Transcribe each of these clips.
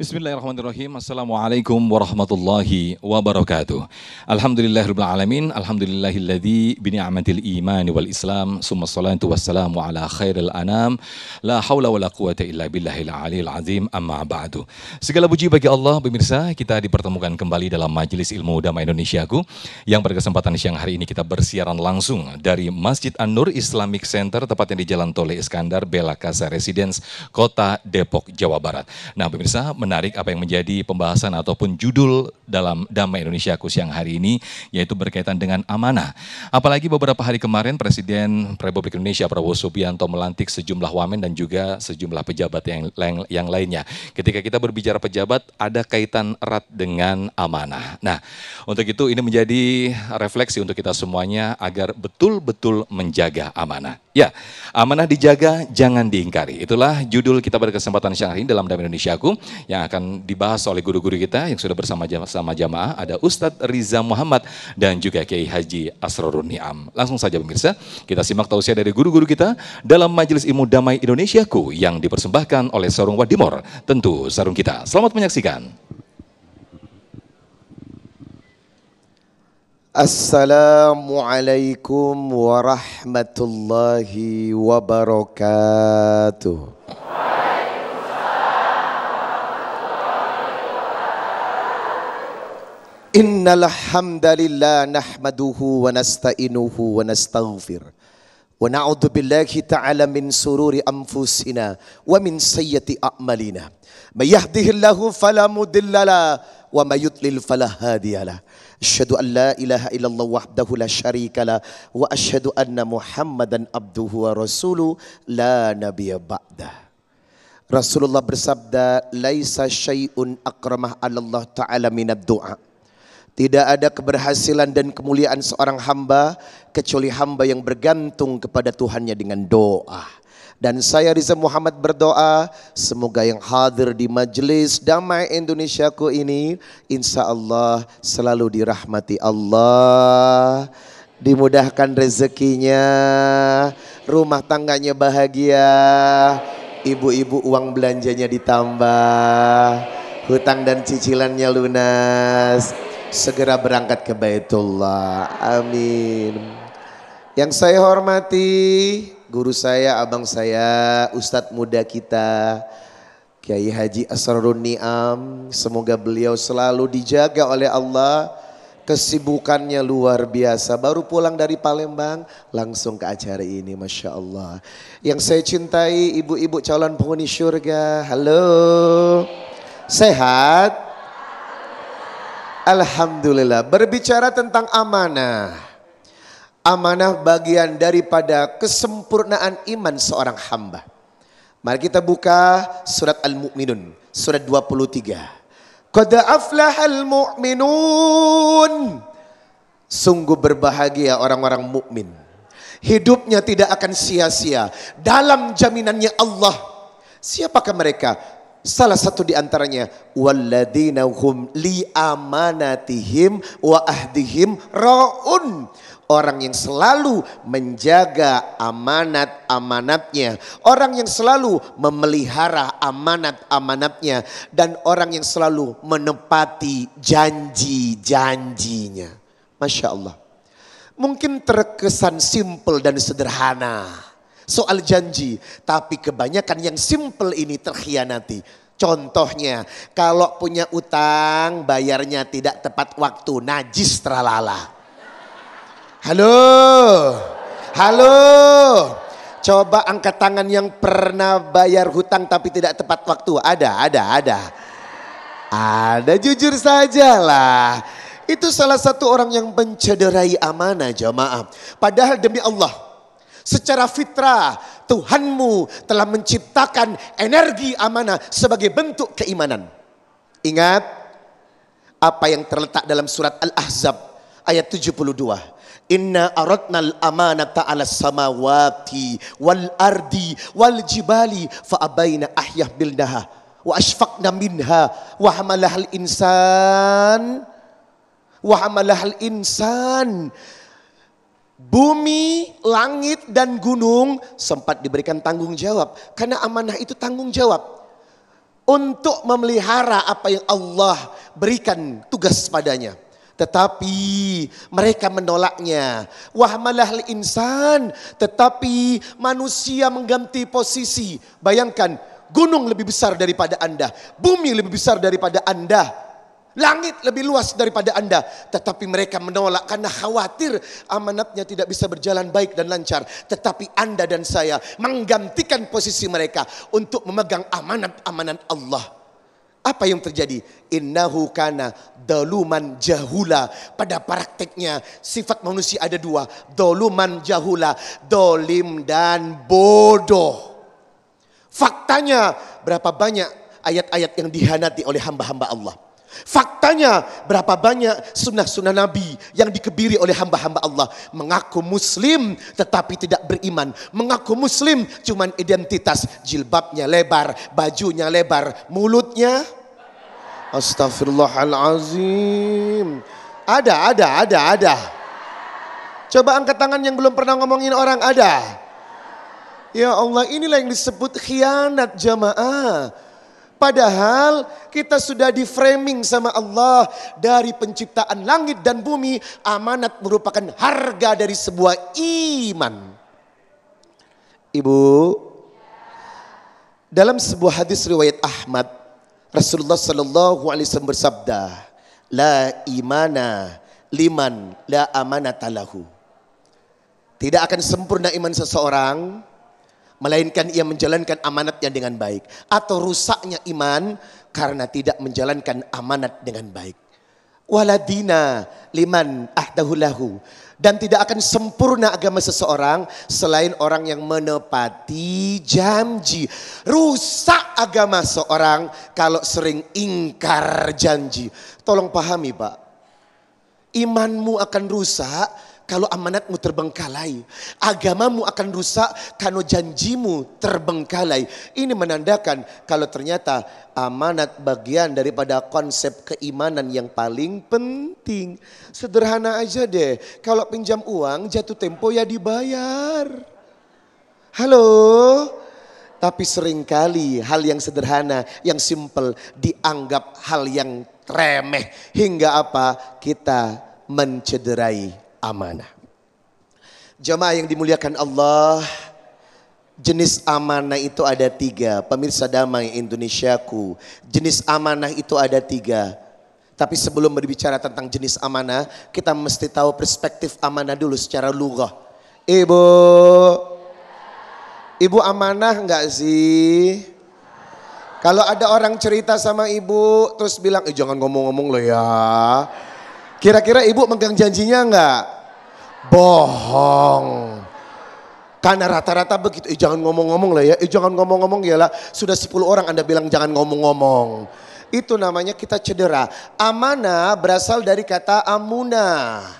Bismillahirrahmanirrahim. Assalamualaikum warahmatullahi wabarakatuh. Alhamdulillahirabbil alamin. Alhamdulillahilladzi bi ni'matil iman wal islam. Summa shalatu wassalamu ala khairil anam. La haula wala quwata illa billahil aliyil azim. Amma ba'du. Segala puji bagi Allah, pemirsa. Kita dipertemukan kembali dalam Majelis Ilmu Damai Indonesiaku yang berkesempatan siang hari ini kita bersiaran langsung dari Masjid An-Nur Islamic Center tepatnya di Jalan Tole Iskandar, Bella Casa Residence, Kota Depok, Jawa Barat. Nah, pemirsa, menarik apa yang menjadi pembahasan ataupun judul dalam Damai Indonesiaku siang hari ini, yaitu berkaitan dengan amanah. Apalagi beberapa hari kemarin Presiden Republik Indonesia Prabowo Subianto melantik sejumlah wamen dan juga sejumlah pejabat yang lainnya. Ketika kita berbicara pejabat, ada kaitan erat dengan amanah. Nah, untuk itu ini menjadi refleksi untuk kita semuanya agar betul-betul menjaga amanah. Ya, amanah dijaga, jangan diingkari. Itulah judul kita berkesempatan siang hari ini dalam Damai Indonesiaku yang akan dibahas oleh guru-guru kita yang sudah bersama jamaah. Ada Ustadz Riza Muhammad dan juga Kiai Haji Asrorun Niam. Langsung saja pemirsa, kita simak tausiah dari guru-guru kita dalam Majelis Ilmu Damai Indonesiaku yang dipersembahkan oleh Sarung Wadimor. Tentu sarung kita. Selamat menyaksikan. Assalamualaikum warahmatullahi wabarakatuh. Innal hamdalillah nahmaduhu wa nasta'inuhu wa nastaghfir. Wa na'udzu billahi ta'ala min sururi anfusina wa min sayyiati a'malina. May yahdihillahu fala mudhillalah wa may yudlil fala hadiyalah. Asyhadu an la ilaha illallah wahdahu la syarikalah wa asyhadu anna Muhammadan abduhu wa rasuluh la nabiyya ba'dah. Rasulullah bersabda, laisa syai'un akramah 'ala Allah ta'ala minad du'a. Tidak ada keberhasilan dan kemuliaan seorang hamba kecuali hamba yang bergantung kepada Tuhannya dengan doa. Dan saya Riza Muhammad berdoa semoga yang hadir di Majelis Damai Indonesiaku ini insya Allah selalu dirahmati Allah, dimudahkan rezekinya, rumah tangganya bahagia, ibu-ibu uang belanjanya ditambah, hutang dan cicilannya lunas, segera berangkat ke Baitullah. Amin. Yang saya hormati guru saya, abang saya, ustadz muda kita Kiai Haji Asrorun Niam. Semoga beliau selalu dijaga oleh Allah. Kesibukannya luar biasa. Baru pulang dari Palembang langsung ke acara ini, Masya Allah. Yang saya cintai ibu-ibu calon penghuni surga. Halo, sehat? Alhamdulillah. Berbicara tentang amanah. Amanah bagian daripada kesempurnaan iman seorang hamba. Mari kita buka surat Al-Mu'minun, surat 23. Qad aflahal mu'minun. Sungguh berbahagia orang-orang mukmin. Hidupnya tidak akan sia-sia dalam jaminannya Allah. Siapakah mereka? Salah satu di antaranya walladzina hum li amanatihim wa ahdihim raun. Orang yang selalu menjaga amanat-amanatnya, orang yang selalu memelihara amanat-amanatnya, dan orang yang selalu menepati janji-janjinya. Masya Allah. Mungkin terkesan simpel dan sederhana soal janji, tapi kebanyakan yang simpel ini terkhianati. Contohnya, kalau punya utang bayarnya tidak tepat waktu, najis terlala. Halo, halo. Coba angkat tangan yang pernah bayar hutang tapi tidak tepat waktu. Ada, jujur sajalah. Itu salah satu orang yang mencederai amanah jamaah. Padahal demi Allah, secara fitrah Tuhanmu telah menciptakan energi amanah sebagai bentuk keimanan. Ingat apa yang terletak dalam surat Al-Ahzab ayat 72. Inna aradnal amanata ala samawati wal ardi wal jibali fa abaina ahyah bilnaha wa ashfaqna minha wa hamalahal insan. Bumi, langit dan gunung sempat diberikan tanggung jawab karena amanah itu tanggung jawab. untuk memelihara apa yang Allah berikan tugas padanya. Tetapi mereka menolaknya. Wahmalahal insan, tetapi manusia mengganti posisi. Bayangkan, gunung lebih besar daripada Anda, bumi lebih besar daripada Anda, langit lebih luas daripada Anda. Tetapi mereka menolak karena khawatir amanatnya tidak bisa berjalan baik dan lancar. Tetapi Anda dan saya menggantikan posisi mereka untuk memegang amanat-amanat Allah. Apa yang terjadi? Innahu kana daluman jahula. Pada prakteknya sifat manusia ada dua. Daluman jahula, dolim dan bodoh. Faktanya berapa banyak ayat-ayat yang dihianati oleh hamba-hamba Allah. Faktanya berapa banyak sunnah-sunnah Nabi yang dikebiri oleh hamba-hamba Allah. Mengaku muslim tetapi tidak beriman. Mengaku muslim cuman identitas, jilbabnya lebar, bajunya lebar, mulutnya astagfirullahalazim. Ada. Coba angkat tangan yang belum pernah ngomongin orang, ada. Ya Allah, inilah yang disebut khianat jamaah. Padahal kita sudah di framing sama Allah dari penciptaan langit dan bumi. Amanat merupakan harga dari sebuah iman. Ibu, dalam sebuah hadis riwayat Ahmad, Rasulullah Sallallahu Alaihi Wasallam bersabda, la imana liman la amanata lahu. Tidak akan sempurna iman seseorang melainkan ia menjalankan amanatnya dengan baik. Atau rusaknya iman karena tidak menjalankan amanat dengan baik. Waladina liman ahdahulahu. Dan tidak akan sempurna agama seseorang selain orang yang menepati janji. Rusak agama seorang kalau sering ingkar janji. Tolong pahami Pak. Imanmu akan rusak kalau amanatmu terbengkalai. Agamamu akan rusak kalau janjimu terbengkalai. Ini menandakan kalau ternyata amanat bagian daripada konsep keimanan yang paling penting. Sederhana aja deh. Kalau pinjam uang jatuh tempo ya dibayar. Halo? Tapi seringkali hal yang sederhana, yang simple dianggap hal yang remeh. Hingga apa? Kita mencederai amanah. Jamaah yang dimuliakan Allah, jenis amanah itu ada 3. Pemirsa Damai Indonesiaku, jenis amanah itu ada 3. Tapi sebelum berbicara tentang jenis amanah, kita mesti tahu perspektif amanah dulu secara lughah. Ibu amanah enggak sih? Kalau ada orang cerita sama ibu terus bilang, jangan ngomong-ngomong loh ya. Kira-kira ibu megang janjinya enggak? Bohong. Karena rata-rata begitu. Jangan ngomong-ngomong lah ya. Jangan ngomong-ngomong ya lah. Sudah 10 orang Anda bilang jangan ngomong-ngomong. Itu namanya kita cedera. Amanah berasal dari kata amunah.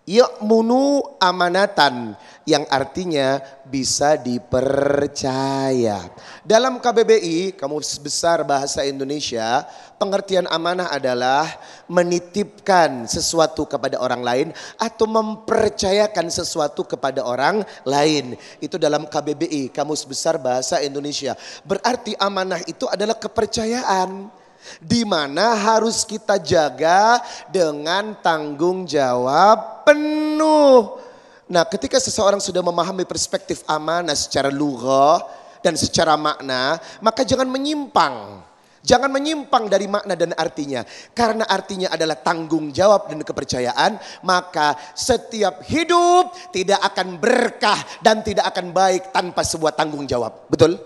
Ya'munu amanatan. Yang artinya bisa dipercaya. Dalam KBBI, Kamus Besar Bahasa Indonesia, pengertian amanah adalah menitipkan sesuatu kepada orang lain atau mempercayakan sesuatu kepada orang lain. Itu dalam KBBI, Kamus Besar Bahasa Indonesia. Berarti amanah itu adalah kepercayaan, di mana harus kita jaga dengan tanggung jawab penuh. Nah, ketika seseorang sudah memahami perspektif amanah secara lughah dan secara makna, maka jangan menyimpang. Jangan menyimpang dari makna dan artinya. Karena artinya adalah tanggung jawab dan kepercayaan, maka setiap hidup tidak akan berkah dan tidak akan baik tanpa sebuah tanggung jawab. Betul?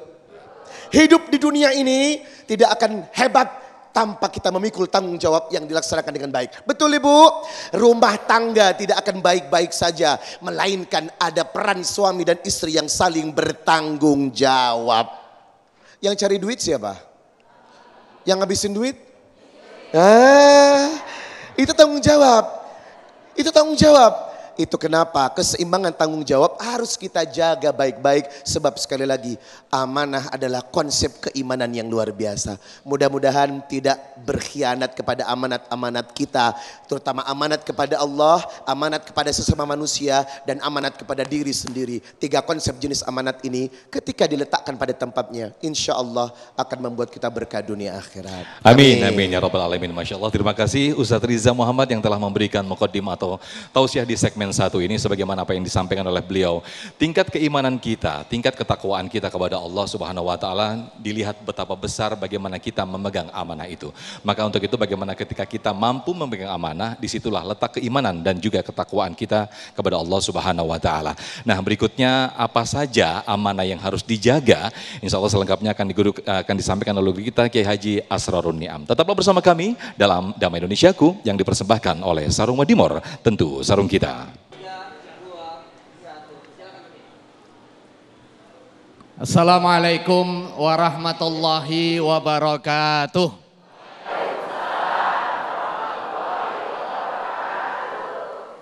Hidup di dunia ini tidak akan hebat tanpa kita memikul tanggung jawab yang dilaksanakan dengan baik. Betul Ibu? Rumah tangga tidak akan baik-baik saja, melainkan ada peran suami dan istri yang saling bertanggung jawab. Yang cari duit siapa? Yang ngabisin duit? Itu tanggung jawab. Itu tanggung jawab. Itu kenapa keseimbangan tanggung jawab harus kita jaga baik-baik. Sebab sekali lagi amanah adalah konsep keimanan yang luar biasa. Mudah-mudahan tidak berkhianat kepada amanat-amanat kita. Terutama amanat kepada Allah, amanat kepada sesama manusia, dan amanat kepada diri sendiri. 3 konsep jenis amanat ini ketika diletakkan pada tempatnya, insya Allah akan membuat kita berkah dunia akhirat. Amin, amin ya Rabbal Alamin. Masya Allah, terima kasih Ustadz Riza Muhammad yang telah memberikan muqaddimah atau tausiah di segmen 1 ini sebagaimana apa yang disampaikan oleh beliau. Tingkat keimanan kita, tingkat ketakwaan kita kepada Allah Subhanahu wa taala dilihat betapa besar bagaimana kita memegang amanah itu. Maka untuk itu bagaimana ketika kita mampu memegang amanah, disitulah letak keimanan dan juga ketakwaan kita kepada Allah Subhanahu wa taala. Nah, berikutnya apa saja amanah yang harus dijaga? Insya Allah selengkapnya akan disampaikan oleh kita Kiai Haji Asrarun Niam. Tetaplah bersama kami dalam Damai Indonesiaku yang dipersembahkan oleh Sarung Madimor, tentu sarung kita. Assalamualaikum warahmatullahi wabarakatuh.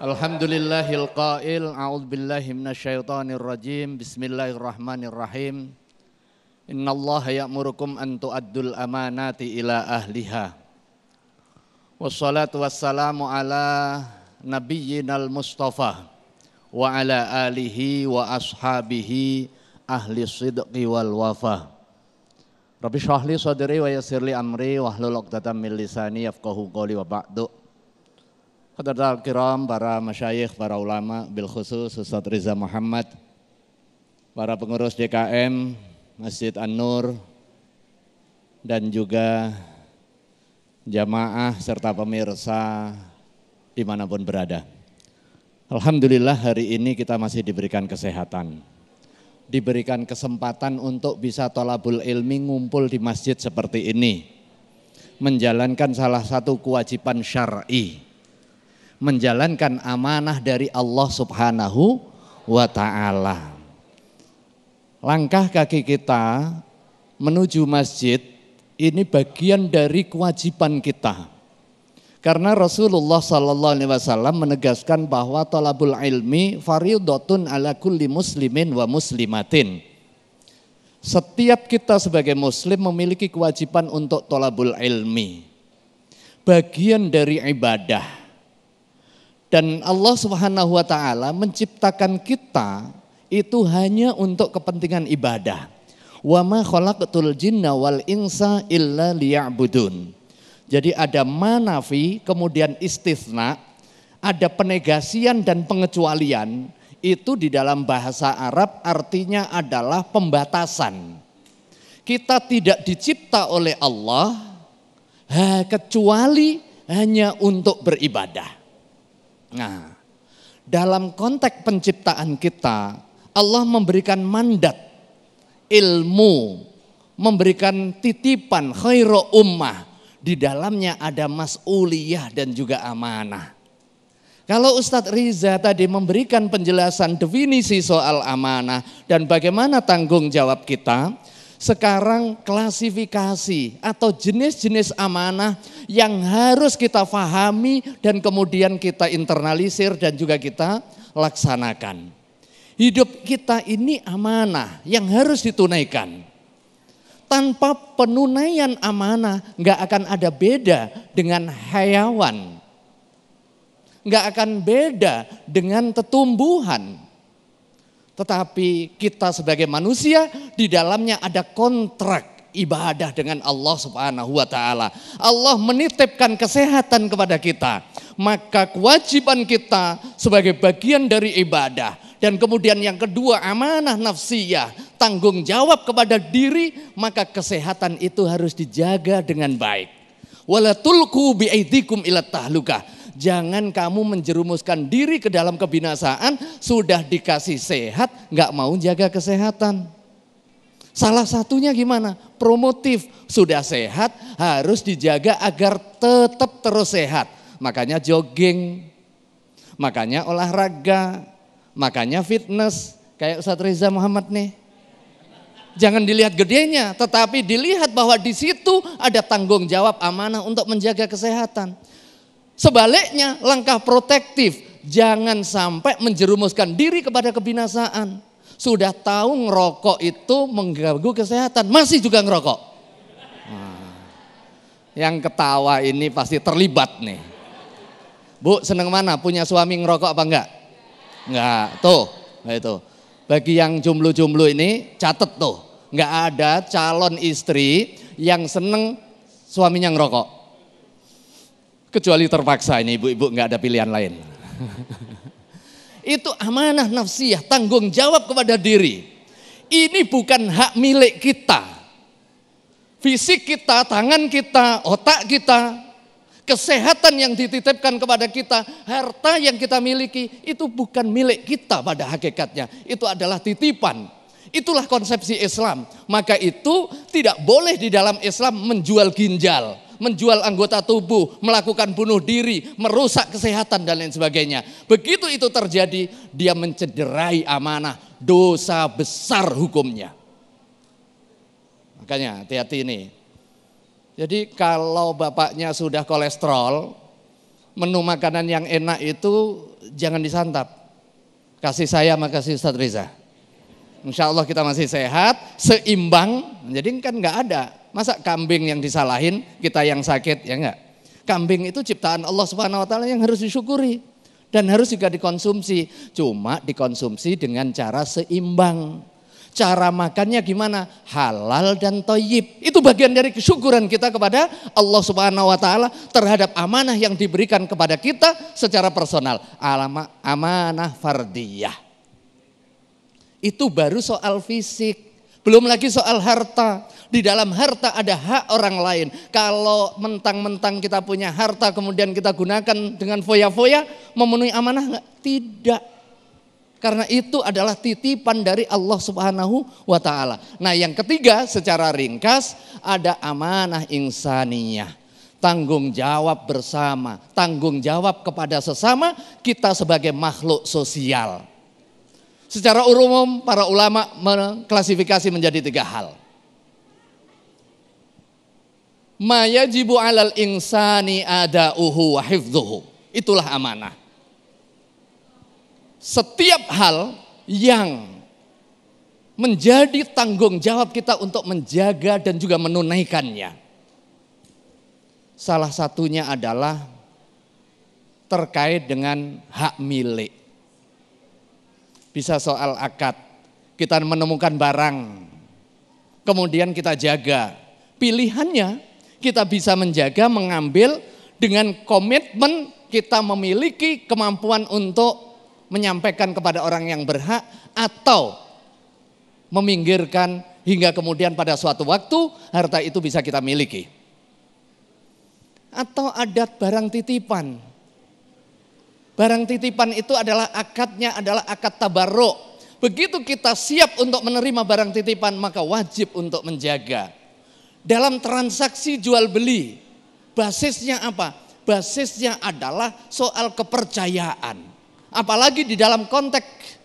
Alhamdulillahil qail, a'udzubillahi minasyaitonir rajim. Bismillahirrahmanirrahim. Innallaha ya'murukum an tu'addul amanati ila ahliha. Wassalatu wassalamu ala nabiyyinal mustafa wa ala alihi wa ashabihi ahli sidqi wal wafa. Rabbi shrah li sadri wa yassir li amri wahlul 'uqdatam min lisani yafqahu qawli wa ba'du. Hadirin kiram, para masyayikh, para ulama, bil khusus Ustadz Riza Muhammad, para pengurus DKM Masjid An-Nur, dan juga jamaah serta pemirsa dimanapun berada. Alhamdulillah hari ini kita masih diberikan kesehatan, diberikan kesempatan untuk bisa thalabul ilmi ngumpul di masjid seperti ini, menjalankan salah satu kewajiban syar'i, menjalankan amanah dari Allah Subhanahu wa ta'ala. Langkah kaki kita menuju masjid ini bagian dari kewajiban kita. Karena Rasulullah SAW menegaskan bahwa thalabul ilmi fardhatun ala kulli muslimin wa muslimatin. Setiap kita sebagai muslim memiliki kewajiban untuk thalabul ilmi. Bagian dari ibadah. Dan Allah Subhanahu wa ta'ala menciptakan kita itu hanya untuk kepentingan ibadah. Wa ma khalaqtul jinna wal insa illa liya'budun. Jadi ada manafi, kemudian istisna, ada penegasian dan pengecualian. Itu di dalam bahasa Arab artinya adalah pembatasan. Kita tidak dicipta oleh Allah kecuali hanya untuk beribadah. Nah, dalam konteks penciptaan kita, Allah memberikan mandat, ilmu, memberikan titipan khairu ummah. Di dalamnya ada mas'uliyah dan juga amanah. Kalau Ustadz Riza tadi memberikan penjelasan definisi soal amanah dan bagaimana tanggung jawab kita, sekarang klasifikasi atau jenis-jenis amanah yang harus kita fahami dan kemudian kita internalisir dan juga kita laksanakan. Hidup kita ini amanah yang harus ditunaikan. Tanpa penunaian amanah nggak akan ada beda dengan hayawan. Nggak akan beda dengan tetumbuhan. Tetapi kita sebagai manusia di dalamnya ada kontrak ibadah dengan Allah Subhanahu wa ta'ala. Allah menitipkan kesehatan kepada kita. Maka kewajiban kita sebagai bagian dari ibadah. Dan kemudian yang kedua amanah nafsiyah, tanggung jawab kepada diri, maka kesehatan itu harus dijaga dengan baik. Wala tulqu biaidikum ila tahlukah. Jangan kamu menjerumuskan diri ke dalam kebinasaan, sudah dikasih sehat, nggak mau jaga kesehatan. Salah satunya gimana? Promotif, sudah sehat harus dijaga agar tetap terus sehat. Makanya jogging, makanya olahraga, makanya fitness, kayak Ustadz Riza Muhammad nih. Jangan dilihat gedenya, tetapi dilihat bahwa di situ ada tanggung jawab amanah untuk menjaga kesehatan. Sebaliknya langkah protektif, jangan sampai menjerumuskan diri kepada kebinasaan. Sudah tahu ngerokok itu mengganggu kesehatan, masih juga ngerokok. Nah, yang ketawa ini pasti terlibat nih. Bu, seneng mana? Punya suami ngerokok apa enggak? Enggak, tuh. Nah itu. Bagi yang jomblo-jomblo ini catet tuh. Enggak ada calon istri yang seneng suaminya ngerokok. Kecuali terpaksa ini ibu-ibu, enggak ada pilihan lain. Itu amanah nafsiyah, tanggung jawab kepada diri. Ini bukan hak milik kita. Fisik kita, tangan kita, otak kita, kesehatan yang dititipkan kepada kita, harta yang kita miliki, itu bukan milik kita pada hakikatnya. Itu adalah titipan. Itulah konsepsi Islam. Maka itu tidak boleh di dalam Islam menjual ginjal, menjual anggota tubuh, melakukan bunuh diri, merusak kesehatan dan lain sebagainya. Begitu itu terjadi, dia mencederai amanah, dosa besar hukumnya. Makanya hati-hati ini. Jadi kalau bapaknya sudah kolesterol, menu makanan yang enak itu jangan disantap. Kasih saya, makasih Ustadz Riza. Insya Allah kita masih sehat, seimbang, jadi kan nggak ada. Masa kambing yang disalahin, kita yang sakit, ya enggak. Kambing itu ciptaan Allah Subhanahu Wa Taala yang harus disyukuri. Dan harus juga dikonsumsi, cuma dikonsumsi dengan cara seimbang. Cara makannya gimana? Halal dan thayyib. Itu bagian dari kesyukuran kita kepada Allah Subhanahu Wa Taala terhadap amanah yang diberikan kepada kita secara personal. Amanah fardiyah. Itu baru soal fisik, belum lagi soal harta. Di dalam harta ada hak orang lain. Kalau mentang-mentang kita punya harta kemudian kita gunakan dengan foya-foya, memenuhi amanah enggak? Tidak. Karena itu adalah titipan dari Allah Subhanahu wa Ta'ala. Nah, yang ketiga secara ringkas ada amanah insaniyah. Tanggung jawab bersama, tanggung jawab kepada sesama kita sebagai makhluk sosial. Secara umum para ulama mengklasifikasi menjadi 3 hal. Ma yajibu 'alal insani ada'uhu wa hifdhuhu. Itulah amanah. Setiap hal yang menjadi tanggung jawab kita untuk menjaga dan juga menunaikannya. Salah satunya adalah terkait dengan hak milik. Bisa soal akad, kita menemukan barang, kemudian kita jaga. Pilihannya kita bisa menjaga, mengambil dengan komitmen kita memiliki kemampuan untuk menyampaikan kepada orang yang berhak atau meminggirkan hingga kemudian pada suatu waktu harta itu bisa kita miliki. Atau adat barang titipan. Barang titipan itu adalah akadnya adalah akad tabarruk. Begitu kita siap untuk menerima barang titipan maka wajib untuk menjaga. Dalam transaksi jual beli, basisnya apa? Basisnya adalah soal kepercayaan. Apalagi di dalam konteks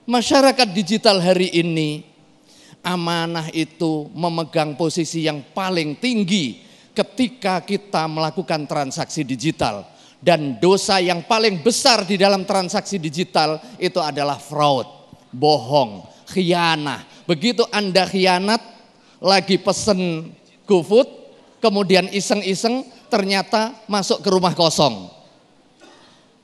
masyarakat digital hari ini, amanah itu memegang posisi yang paling tinggi ketika kita melakukan transaksi digital. Dan dosa yang paling besar di dalam transaksi digital itu adalah fraud, bohong, khianah. Begitu Anda khianat, lagi pesen GoFood, kemudian iseng-iseng ternyata masuk ke rumah kosong.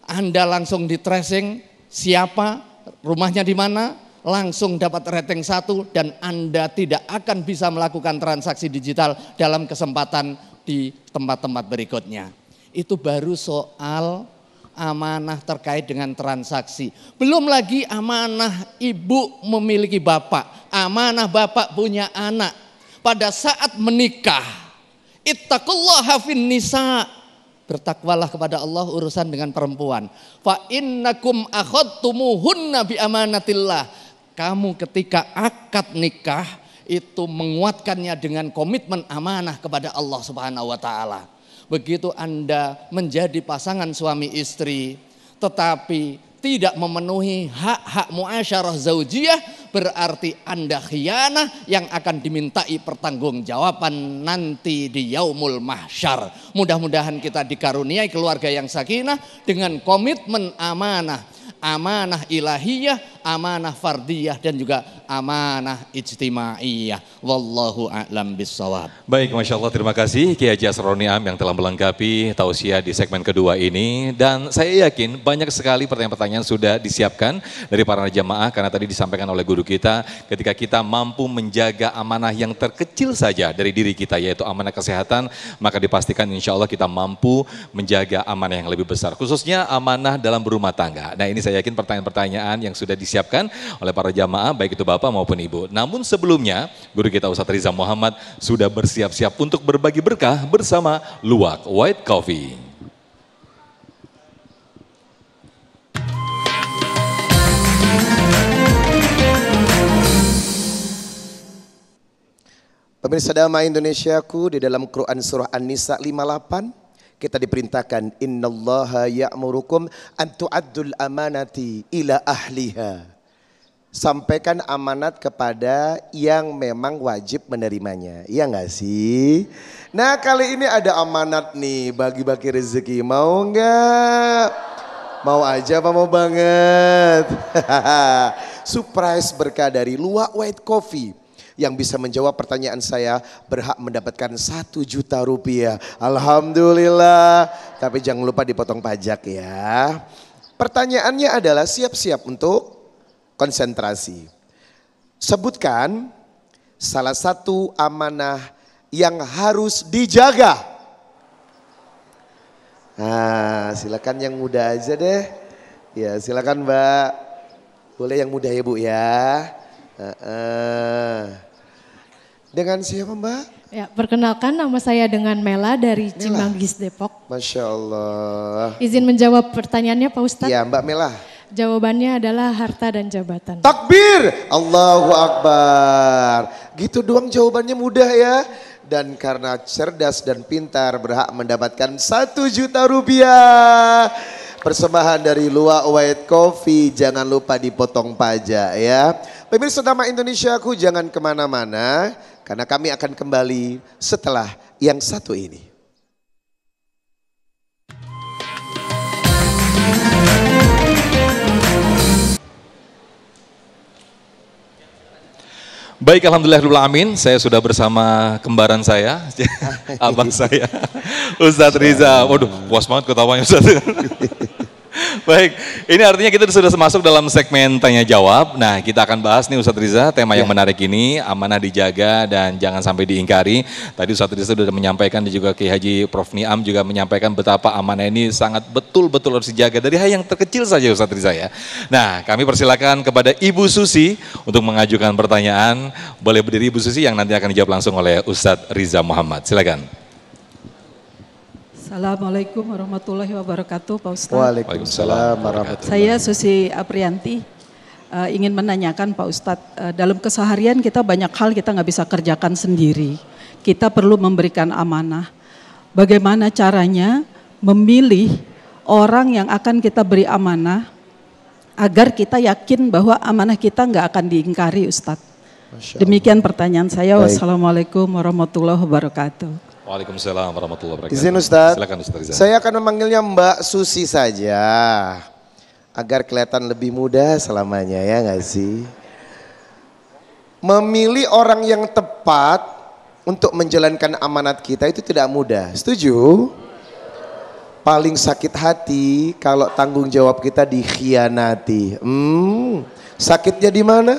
Anda langsung di tracing siapa, rumahnya di mana, langsung dapat rating 1 dan Anda tidak akan bisa melakukan transaksi digital dalam kesempatan di tempat-tempat berikutnya. Itu baru soal amanah terkait dengan transaksi. Belum lagi amanah ibu memiliki bapak, amanah bapak punya anak. Pada saat menikah, ittaqullaha fin nisa. Bertakwalah kepada Allah urusan dengan perempuan. Fa innakum akhadtumuhunna bi amanatillah. Kamu ketika akad nikah itu menguatkannya dengan komitmen amanah kepada Allah Subhanahu wa Ta'ala. Begitu Anda menjadi pasangan suami istri tetapi tidak memenuhi hak-hak muasyarah zaujiyah, berarti Anda khianah yang akan dimintai pertanggungjawaban nanti di yaumul mahsyar. Mudah-mudahan kita dikaruniai keluarga yang sakinah dengan komitmen amanah. Amanah ilahiyah, amanah fardiyah, dan juga amanah ijtimaiyah. Wallahu a'lam bissawab. Baik, Masya Allah, terima kasih Kiai Haji Asroruni Am yang telah melengkapi tausiah di segmen kedua ini. Dan saya yakin banyak sekali pertanyaan-pertanyaan sudah disiapkan dari para jamaah, karena tadi disampaikan oleh guru kita, ketika kita mampu menjaga amanah yang terkecil saja dari diri kita, yaitu amanah kesehatan, maka dipastikan insya Allah kita mampu menjaga amanah yang lebih besar, khususnya amanah dalam berumah tangga. Nah, ini saya yakin pertanyaan-pertanyaan yang sudah disiapkan oleh para jamaah, baik itu Bapak maupun Ibu. Namun sebelumnya, guru kita Ustadz Riza Muhammad sudah bersiap-siap untuk berbagi berkah bersama Luwak White Coffee. Pemirsa Dhamma Indonesiaku, di dalam Quran surah An-Nisa 58 kita diperintahkan innallaha ya'murukum an tu'addul amanati ila ahliha. Sampaikan amanat kepada yang memang wajib menerimanya. Iya enggak sih? Nah, kali ini ada amanat nih, bagi-bagi rezeki. Mau enggak? Mau aja apa mau banget? Surprise berkah dari Luwak White Coffee yang bisa menjawab pertanyaan saya berhak mendapatkan 1 juta rupiah. Alhamdulillah. Tapi jangan lupa dipotong pajak ya. Pertanyaannya adalah siap-siap untuk konsentrasi. Sebutkan salah satu amanah yang harus dijaga. Nah, silakan yang muda aja deh. Ya, silakan Mbak. Boleh yang muda ya Bu ya. Dengan siapa Mbak? Ya, perkenalkan nama saya dengan Mela dari Cimanggis, Depok. Masya Allah. Izin menjawab pertanyaannya Pak Ustadz? Ya Mbak Mela. Jawabannya adalah harta dan jabatan. Takbir, Allahu Akbar. Gitu doang jawabannya mudah ya. Dan karena cerdas dan pintar berhak mendapatkan 1 juta rupiah. Persembahan dari Luwak White Coffee, jangan lupa dipotong pajak ya. Pemirsa Dhamma Indonesiaku, jangan kemana-mana, karena kami akan kembali setelah yang satu ini. Baik, alhamdulillahirrahmanirrahim, saya sudah bersama kembaran saya, abang saya, Ustadz Riza. Waduh, puas banget ketawanya Ustadz. Baik, ini artinya kita sudah masuk dalam segmen tanya jawab. Nah, kita akan bahas nih Ustadz Riza, tema yang menarik ini, amanah dijaga dan jangan sampai diingkari. Tadi Ustadz Riza sudah menyampaikan dan juga Kiai Haji Prof Niam juga menyampaikan betapa amanah ini sangat betul-betul harus dijaga dari hal yang terkecil saja Ustadz Riza ya. Nah, kami persilakan kepada Ibu Susi untuk mengajukan pertanyaan. Boleh berdiri Ibu Susi yang nanti akan dijawab langsung oleh Ustadz Riza Muhammad. Silakan. Assalamualaikum warahmatullahi wabarakatuh Pak Ustadz. Waalaikumsalam warahmatullahi wabarakatuh. Saya Susi Aprianti, ingin menanyakan Pak Ustadz, dalam keseharian kita banyak hal kita nggak bisa kerjakan sendiri. Kita perlu memberikan amanah. Bagaimana caranya memilih orang yang akan kita beri amanah agar kita yakin bahwa amanah kita nggak akan diingkari Ustadz. Demikian pertanyaan saya. Wassalamualaikum warahmatullahi wabarakatuh. Waalaikumsalam warahmatullahi wabarakatuh. Izin Ustadz, silakan Ustadz Riza. Saya akan memanggilnya Mbak Susi saja, agar kelihatan lebih muda selamanya ya nggak sih? Memilih orang yang tepat untuk menjalankan amanat kita itu tidak mudah, setuju? Paling sakit hati kalau tanggung jawab kita dikhianati. Sakitnya di mana?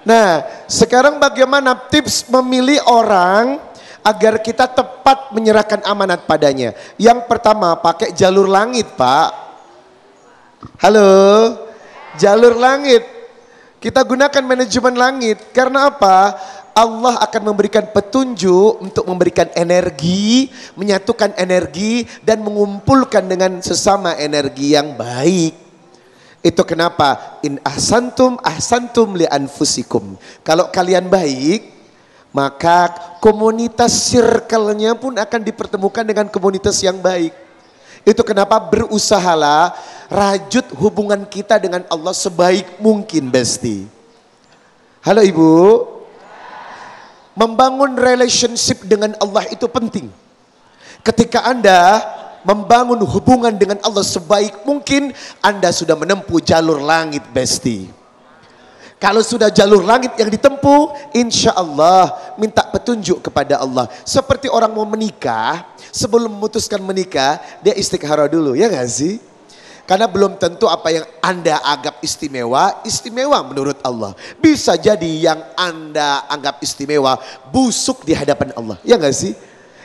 Nah, sekarang bagaimana tips memilih orang agar kita tepat menyerahkan amanat padanya? Yang pertama, pakai jalur langit, Pak. Halo, jalur langit. Kita gunakan manajemen langit. Karena apa? Allah akan memberikan petunjuk untuk memberikan energi, menyatukan energi dan mengumpulkan dengan sesama energi yang baik. Itu kenapa in ahsantum ahsantum li anfusikum. Kalau kalian baik, maka komunitas circle-nya pun akan dipertemukan dengan komunitas yang baik. Itu kenapa berusahalah rajut hubungan kita dengan Allah sebaik mungkin, Besti. Halo Ibu. Membangun relationship dengan Allah itu penting. Ketika Anda membangun hubungan dengan Allah sebaik mungkin, Anda sudah menempuh jalur langit, Besti. Kalau sudah jalur langit yang ditempuh, insya Allah minta petunjuk kepada Allah. Seperti orang mau menikah, sebelum memutuskan menikah, dia istikharah dulu, ya gak sih? Karena belum tentu apa yang Anda anggap istimewa, istimewa menurut Allah. Bisa jadi yang Anda anggap istimewa, busuk di hadapan Allah, ya gak sih?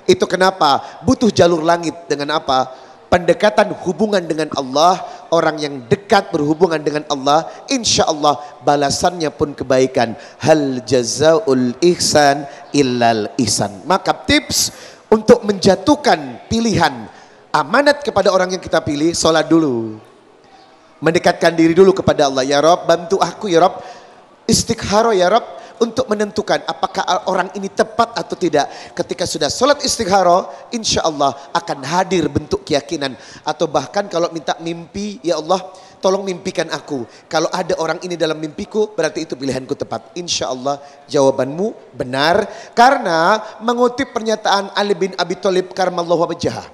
Itu kenapa butuh jalur langit dengan apa? Pendekatan hubungan dengan Allah. Orang yang dekat berhubungan dengan Allah, insya Allah balasannya pun kebaikan. Hal jazaul ihsan illal ihsan. Maka tips untuk menjatuhkan pilihan amanat kepada orang yang kita pilih, sholat dulu. Mendekatkan diri dulu kepada Allah. Ya Rob, bantu aku ya Rob. Istikharah ya Rob. Untuk menentukan apakah orang ini tepat atau tidak. Ketika sudah sholat istikharah, insya Allah akan hadir bentuk keyakinan. Atau bahkan kalau minta mimpi, ya Allah tolong mimpikan aku. Kalau ada orang ini dalam mimpiku, berarti itu pilihanku tepat. Insya Allah jawabanmu benar. Karena mengutip pernyataan Ali bin Abi Thalib karamallahu wajhah.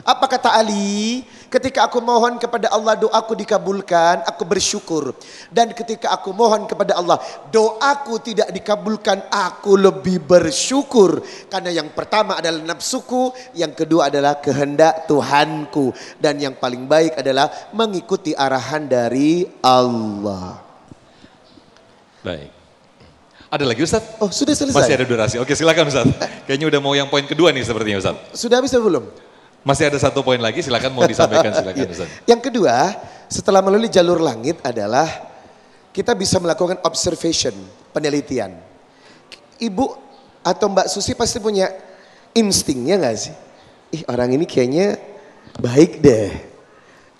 Apa kata Ali? Ketika aku mohon kepada Allah, doaku dikabulkan, aku bersyukur. Dan ketika aku mohon kepada Allah, doaku tidak dikabulkan, aku lebih bersyukur. Karena yang pertama adalah nafsuku, yang kedua adalah kehendak Tuhanku. Dan yang paling baik adalah mengikuti arahan dari Allah. Baik. Ada lagi Ustaz? Oh sudah selesai? Masih ada durasi. Oke silakan Ustaz. Kayaknya udah mau yang poin kedua nih sepertinya Ustaz. Sudah bisa belum? Masih ada satu poin lagi, silakan mau disampaikan, silakan Ustaz. Yang kedua, setelah melalui jalur langit adalah kita bisa melakukan observation, penelitian. Ibu atau Mbak Susi pasti punya instingnya gak sih? Ih orang ini kayaknya baik deh.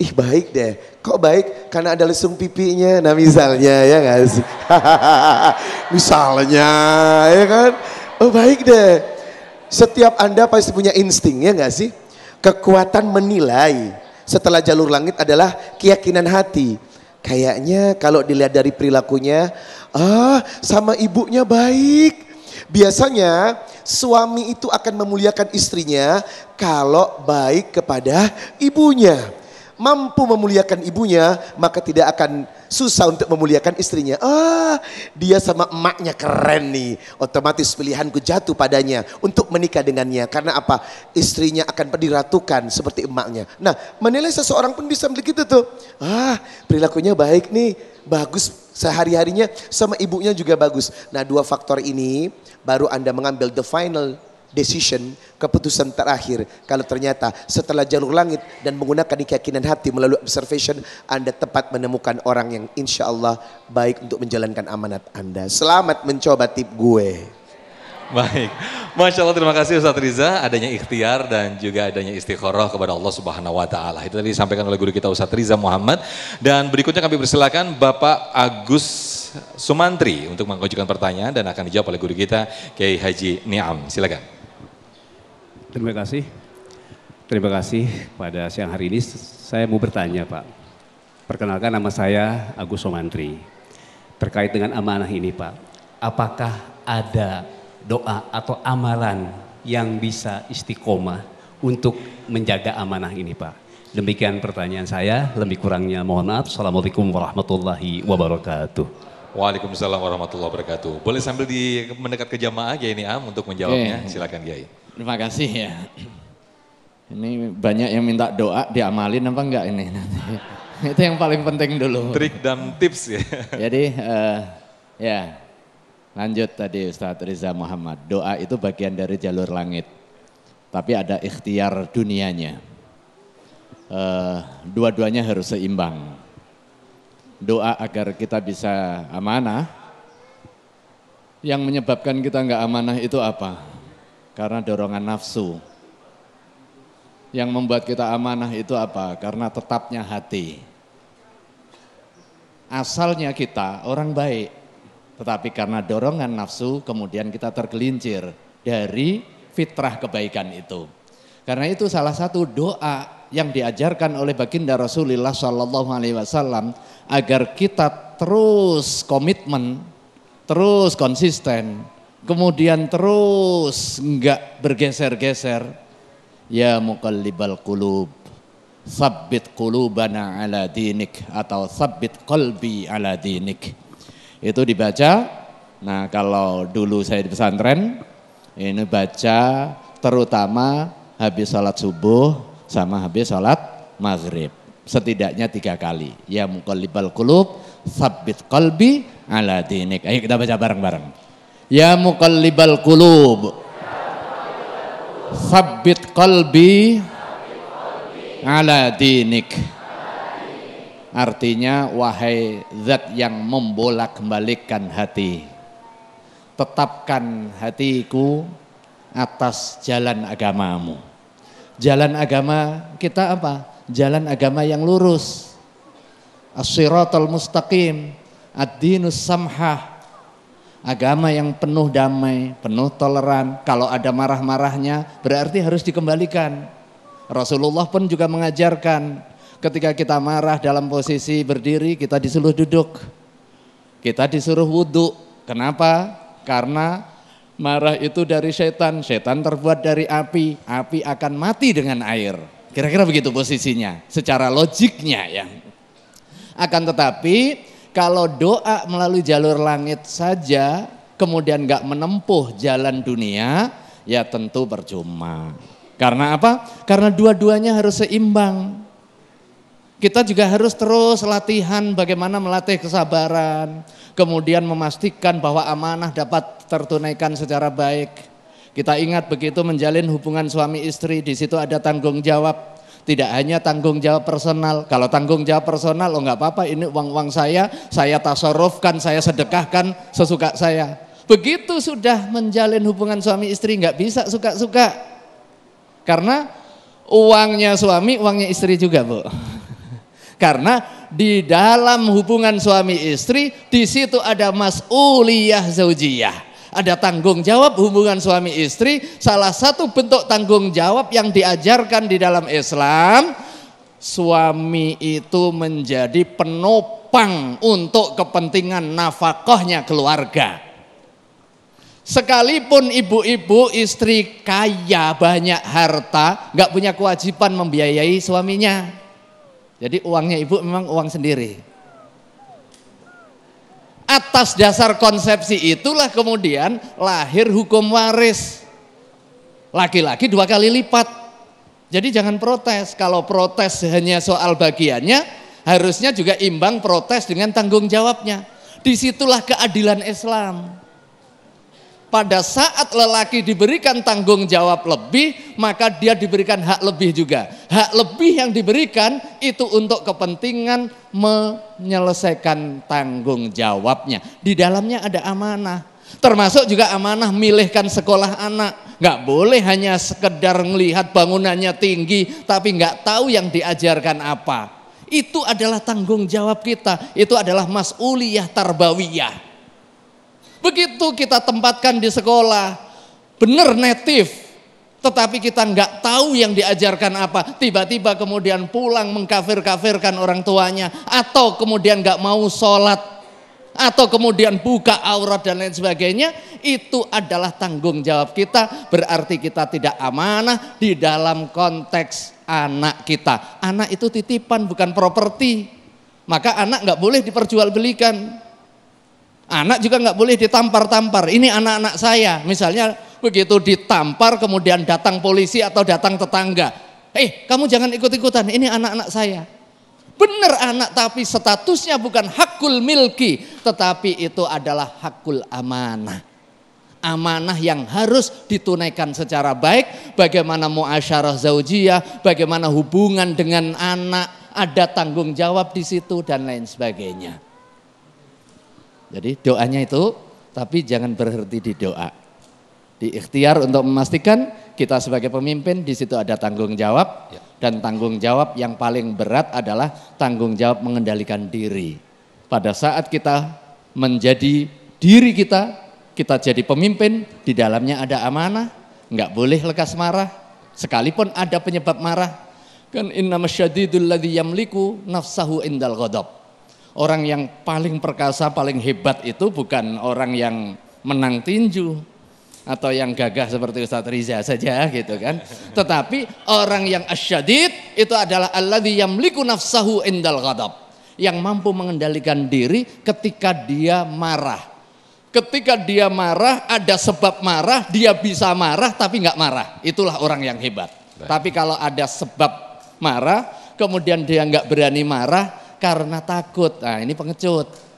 Ih baik deh. Kok baik? Karena ada lesung pipinya. Nah misalnya ya gak sih? Misalnya ya kan? Oh baik deh. Setiap Anda pasti punya insting ya gak sih? Kekuatan menilai setelah jalur langit adalah keyakinan hati. Kayaknya kalau dilihat dari perilakunya, sama ibunya baik. Biasanya suami itu akan memuliakan istrinya kalau baik kepada ibunya. Mampu memuliakan ibunya, maka tidak akan susah untuk memuliakan istrinya. Dia sama emaknya keren nih. Otomatis pilihanku jatuh padanya untuk menikah dengannya. Karena apa? Istrinya akan diratukan seperti emaknya. Nah, menilai seseorang pun bisa begitu tuh. Perilakunya baik nih, bagus sehari-harinya, sama ibunya juga bagus. Nah, dua faktor ini baru Anda mengambil the final decision, keputusan terakhir. Kalau ternyata setelah jalur langit dan menggunakan keyakinan hati melalui observation, Anda tepat menemukan orang yang insya Allah baik untuk menjalankan amanat Anda. Selamat mencoba tip gue. Baik, Masya Allah, terima kasih Ustaz Riza, adanya ikhtiar dan juga adanya istikharah kepada Allah Subhanahu Wa Taala. Itu tadi disampaikan oleh guru kita Ustaz Riza Muhammad. Dan berikutnya kami persilakan Bapak Agus Sumantri untuk mengajukan pertanyaan dan akan dijawab oleh guru kita Kiai Haji Niam. Silakan. Terima kasih. Terima kasih pada siang hari ini. Saya mau bertanya Pak. Perkenalkan nama saya Agus Sumantri. Terkait dengan amanah ini Pak. Apakah ada doa atau amalan yang bisa istiqomah untuk menjaga amanah ini Pak? Demikian pertanyaan saya. Lebih kurangnya mohon maaf. Assalamualaikum warahmatullahi wabarakatuh. Waalaikumsalam warahmatullahi wabarakatuh. Boleh sambil mendekat ke jamaah Kiai Niam untuk menjawabnya. Silakan Kiai. Terima kasih ya. Ini banyak yang minta doa, diamalin apa enggak ini? Itu yang paling penting dulu. Trik dan tips ya. Jadi ya lanjut tadi Ustadz Riza Muhammad. Doa itu bagian dari jalur langit. Tapi ada ikhtiar dunianya. Dua-duanya harus seimbang. Doa agar kita bisa amanah. Yang menyebabkan kita enggak amanah itu apa? Karena dorongan nafsu. Yang membuat kita amanah itu apa? Karena tetapnya hati. Asalnya kita orang baik, tetapi karena dorongan nafsu kemudian kita tergelincir dari fitrah kebaikan itu. Karena itu salah satu doa yang diajarkan oleh baginda Rasulullah Shallallahu Alaihi Wasallam agar kita terus komitmen, terus konsisten, kemudian terus enggak bergeser-geser. Ya muqallibal qulub, tsabbit qulubana ala dinik, atau tsabbit qalbi ala dinik. Itu dibaca. Nah, kalau dulu saya di pesantren ini baca terutama habis sholat subuh sama habis sholat maghrib. Setidaknya 3 kali. Ya muqallibal qulub, tsabbit qalbi ala dinik. Ayo kita baca bareng-bareng. Ya muqallibal qulub, tsabbit qalbi ala dinik. Artinya, wahai zat yang membolak-balikkan hati, tetapkan hatiku atas jalan agamamu. Jalan agama kita apa? Jalan agama yang lurus. As-siratal mustaqim, ad-dinus samhah. Agama yang penuh damai, penuh toleran. Kalau ada marah-marahnya berarti harus dikembalikan. Rasulullah pun juga mengajarkan ketika kita marah dalam posisi berdiri kita disuruh duduk. Kita disuruh wudhu. Kenapa? Karena marah itu dari setan, setan terbuat dari api, api akan mati dengan air. Kira-kira begitu posisinya, secara logiknya ya. Akan tetapi kalau doa melalui jalur langit saja, kemudian gak menempuh jalan dunia, ya tentu percuma. Karena apa? Karena dua-duanya harus seimbang. Kita juga harus terus latihan bagaimana melatih kesabaran, kemudian memastikan bahwa amanah dapat tertunaikan secara baik. Kita ingat begitu menjalin hubungan suami istri, di situ ada tanggung jawab. Tidak hanya tanggung jawab personal. Kalau tanggung jawab personal, oh nggak apa-apa, ini uang-uang saya tasarrufkan, saya sedekahkan sesuka saya. Begitu sudah menjalin hubungan suami istri nggak bisa suka-suka. Karena uangnya suami, uangnya istri juga, Bu. Karena di dalam hubungan suami istri, di situ ada mas'uliyah zaujiyah. Ada tanggung jawab hubungan suami istri. Salah satu bentuk tanggung jawab yang diajarkan di dalam Islam, suami itu menjadi penopang untuk kepentingan nafkahnya keluarga. Sekalipun ibu-ibu istri kaya banyak harta, nggak punya kewajiban membiayai suaminya. Jadi uangnya ibu memang uang sendiri. Atas dasar konsepsi itulah kemudian lahir hukum waris. Laki-laki 2 kali lipat. Jadi jangan protes. Kalau protes hanya soal bagiannya, harusnya juga imbang protes dengan tanggung jawabnya. Disitulah keadilan Islam. Pada saat lelaki diberikan tanggung jawab lebih, maka dia diberikan hak lebih juga. Hak lebih yang diberikan itu untuk kepentingan menyelesaikan tanggung jawabnya. Di dalamnya ada amanah. Termasuk juga amanah milihkan sekolah anak. Nggak boleh hanya sekedar melihat bangunannya tinggi, tapi nggak tahu yang diajarkan apa. Itu adalah tanggung jawab kita. Itu adalah mas'uliyah tarbawiyah. Begitu kita tempatkan di sekolah, benar native, tetapi kita nggak tahu yang diajarkan apa, tiba-tiba kemudian pulang mengkafir-kafirkan orang tuanya, atau kemudian nggak mau sholat, atau kemudian buka aurat dan lain sebagainya, itu adalah tanggung jawab kita, berarti kita tidak amanah di dalam konteks anak kita. Anak itu titipan bukan properti, maka anak nggak boleh diperjualbelikan. Anak juga nggak boleh ditampar-tampar. Ini anak-anak saya. Misalnya begitu ditampar kemudian datang polisi atau datang tetangga. Kamu jangan ikut-ikutan. Ini anak-anak saya. Benar anak, tapi statusnya bukan hakul milki, tetapi itu adalah hakul amanah. Amanah yang harus ditunaikan secara baik. Bagaimana muasyarah zaujiyah, bagaimana hubungan dengan anak, ada tanggung jawab di situ dan lain sebagainya. Jadi doanya itu, tapi jangan berhenti di doa. Di ikhtiar untuk memastikan kita sebagai pemimpin di situ ada tanggung jawab, dan tanggung jawab yang paling berat adalah tanggung jawab mengendalikan diri. Pada saat kita menjadi diri kita jadi pemimpin, di dalamnya ada amanah, nggak boleh lekas marah, sekalipun ada penyebab marah. Kan innamasyadidul ladzi yamliku nafsahu indal ghadab. Orang yang paling perkasa, paling hebat itu bukan orang yang menang tinju atau yang gagah seperti Ustadz Riza saja gitu kan. Tetapi orang yang asyadid itu adalah alladzi yamliku nafsahu indal ghadab. Yang mampu mengendalikan diri ketika dia marah. Ketika dia marah, ada sebab marah, dia bisa marah tapi nggak marah. Itulah orang yang hebat. Tapi kalau ada sebab marah, kemudian dia nggak berani marah karena takut. Nah ini pengecut.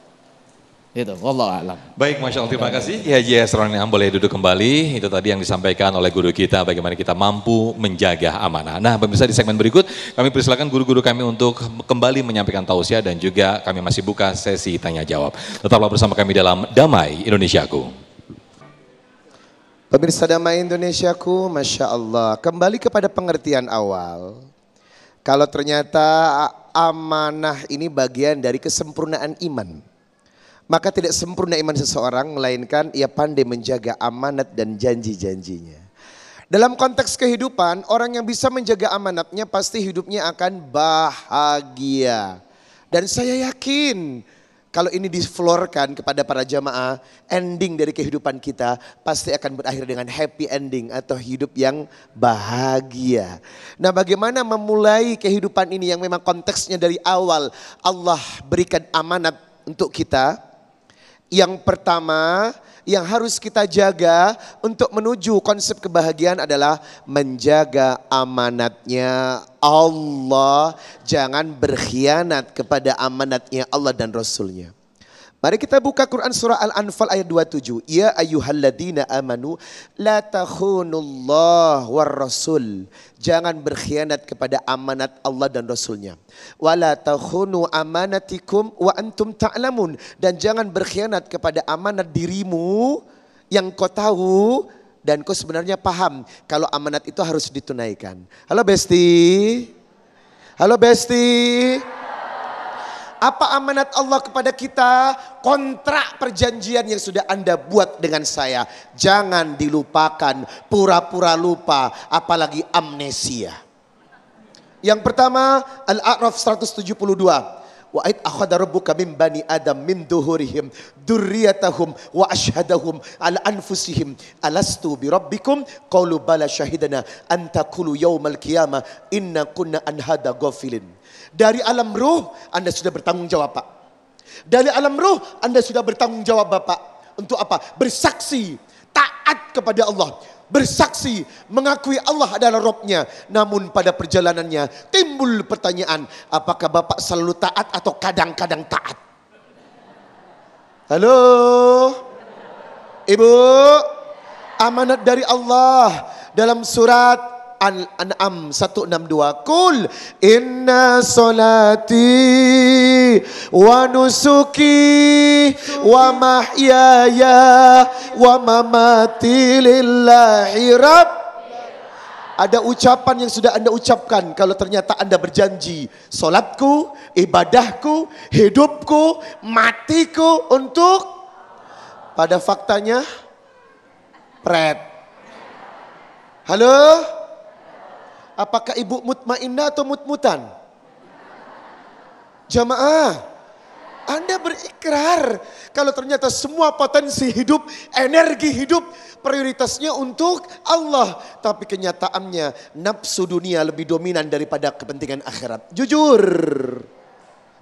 Itu, wallahu a'lam. Baik, Masya Allah, terima kasih. Ya, Esron yang boleh duduk kembali. Itu tadi yang disampaikan oleh guru kita, bagaimana kita mampu menjaga amanah. Nah, pemirsa di segmen berikut, kami persilakan guru-guru kami untuk kembali menyampaikan tausiah dan juga kami masih buka sesi tanya jawab. Tetaplah bersama kami dalam Damai Indonesiaku. Pemirsa Damai Indonesiaku, Masya Allah. Kembali kepada pengertian awal. Kalau ternyata amanah ini bagian dari kesempurnaan iman. Maka tidak sempurna iman seseorang melainkan ia pandai menjaga amanat dan janji-janjinya. Dalam konteks kehidupan, orang yang bisa menjaga amanatnya pasti hidupnya akan bahagia. Dan saya yakin kalau ini diflorkan kepada para jamaah, ending dari kehidupan kita pasti akan berakhir dengan happy ending atau hidup yang bahagia. Nah, bagaimana memulai kehidupan ini yang memang konteksnya dari awal Allah berikan amanat untuk kita? Yang pertama yang harus kita jaga untuk menuju konsep kebahagiaan adalah menjaga amanatnya Allah. Jangan berkhianat kepada amanatnya Allah dan Rasulnya. Mari kita buka Quran surah Al-Anfal ayat 27. Ya ayyuhalladzina amanu la takhunullah war rasul. Jangan berkhianat kepada amanat Allah dan Rasulnya. Wa la takhunu amanatikum wa antum ta'lamun. Dan jangan berkhianat kepada amanat dirimu yang kau tahu dan kau sebenarnya paham kalau amanat itu harus ditunaikan. Halo Besti. Halo Besti. Apa amanat Allah kepada kita? Kontrak perjanjian yang sudah Anda buat dengan saya. Jangan dilupakan, pura-pura lupa, apalagi amnesia. Yang pertama, Al-A'raf 172. Wa id akhadha rabbuka min bani adam min duhurihim dzurriyyatahum wa ashhadahum ala anfusihim alastu bi rabbikum qalu bala syahidana an taqulu yaumal qiyamah inna kunna an hada ghafilin. Dari alam ruh Anda sudah bertanggung jawab, Pak. Dari alam ruh Anda sudah bertanggung jawab, Bapak. Untuk apa? Bersaksi taat kepada Allah. Bersaksi mengakui Allah adalah Rabb-Nya. Namun pada perjalanannya timbul pertanyaan, apakah Bapak selalu taat atau kadang-kadang taat? Halo Ibu, amanat dari Allah dalam surat Al-An'am 162. Qul inna salati wa nusuki wa mahyaya wa mamati lillahi rabb. Ada ucapan yang sudah Anda ucapkan kalau ternyata Anda berjanji. Salatku, ibadahku, hidupku, matiku untuk. Pada faktanya pret. Halo? Apakah ibu mutmainnah atau mutmutan? Jamaah, Anda berikrar kalau ternyata semua potensi hidup, energi hidup, prioritasnya untuk Allah. Tapi kenyataannya nafsu dunia lebih dominan daripada kepentingan akhirat. Jujur.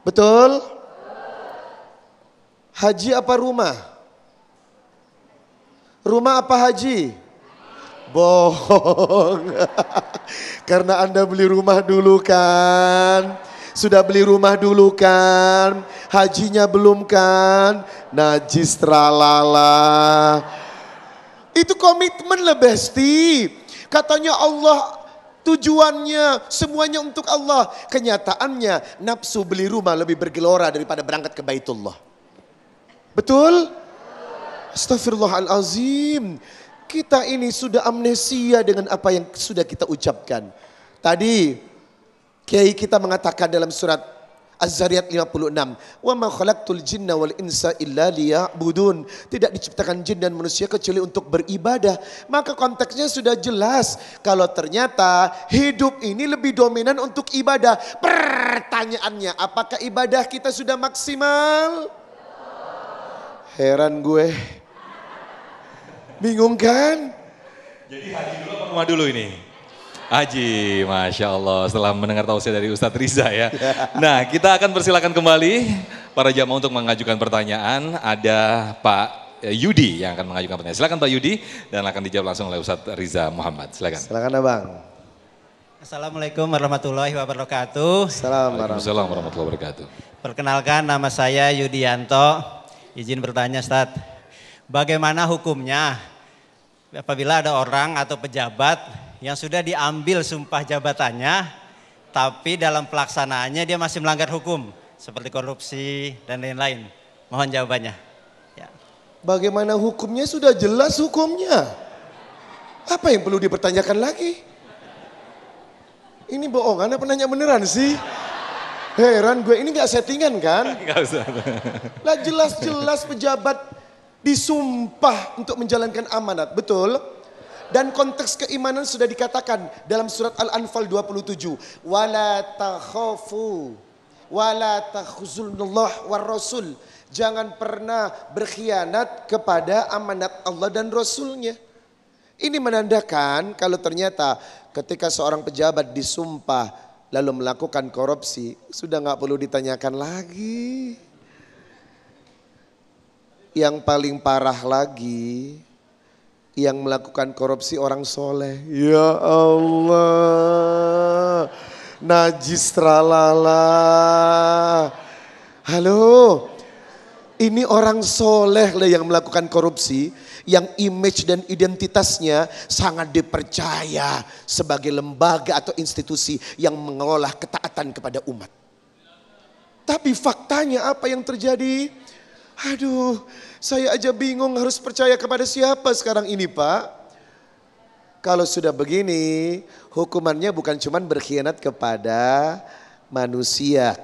Betul? Haji apa rumah? Rumah apa haji? Bohong. Karena Anda beli rumah dulu kan. Sudah beli rumah dulu kan. Hajinya belum kan. Najis tralala. Itu komitmen lah Besti. Katanya Allah tujuannya semuanya untuk Allah. Kenyataannya nafsu beli rumah lebih bergelora daripada berangkat ke Baitullah. Betul? Astagfirullahalazim. Kita ini sudah amnesia dengan apa yang sudah kita ucapkan. Tadi Kiai kita mengatakan dalam surat Az-Zariyat 56. Wa ma khalaqtul jinna wal insa illa liya'budun. Tidak diciptakan jin dan manusia kecuali untuk beribadah. Maka konteksnya sudah jelas. Kalau ternyata hidup ini lebih dominan untuk ibadah. Pertanyaannya, apakah ibadah kita sudah maksimal? Heran gue. Bingung kan? Jadi haji dulu apa rumah dulu ini? Haji, Masya Allah, setelah mendengar tausiah dari Ustadz Riza ya. Nah, kita akan persilakan kembali para jamaah untuk mengajukan pertanyaan. Ada Pak Yudi yang akan mengajukan pertanyaan. Silakan Pak Yudi dan akan dijawab langsung oleh Ustadz Riza Muhammad. Silakan. Silakan Abang. Assalamualaikum warahmatullahi wabarakatuh. Waalaikumsalam warahmatullahi wabarakatuh. Perkenalkan, nama saya Yudianto. Izin bertanya, Ustadz. Bagaimana hukumnya apabila ada orang atau pejabat yang sudah diambil sumpah jabatannya, tapi dalam pelaksanaannya dia masih melanggar hukum, seperti korupsi dan lain-lain. Mohon jawabannya. Ya. Bagaimana hukumnya? Sudah jelas hukumnya. Apa yang perlu dipertanyakan lagi? Ini bohongan apa nanya beneran sih? Heran gue, ini gak settingan kan? Gak usah. Lah jelas-jelas pejabat disumpah untuk menjalankan amanat, betul? Dan konteks keimanan sudah dikatakan dalam surat Al-Anfal 27. Wala takhafu wala takhzulullah war rasul. Jangan pernah berkhianat kepada amanat Allah dan Rasulnya. Ini menandakan kalau ternyata ketika seorang pejabat disumpah lalu melakukan korupsi, sudah gak perlu ditanyakan lagi. Yang paling parah lagi, yang melakukan korupsi orang soleh. Ya Allah, najis tralala. Halo, ini orang soleh lah yang melakukan korupsi, yang image dan identitasnya sangat dipercaya sebagai lembaga atau institusi yang mengelola ketaatan kepada umat. Tapi faktanya apa yang terjadi? Aduh, saya aja bingung harus percaya kepada siapa sekarang ini, Pak. Kalau sudah begini, hukumannya bukan cuma berkhianat kepada manusia,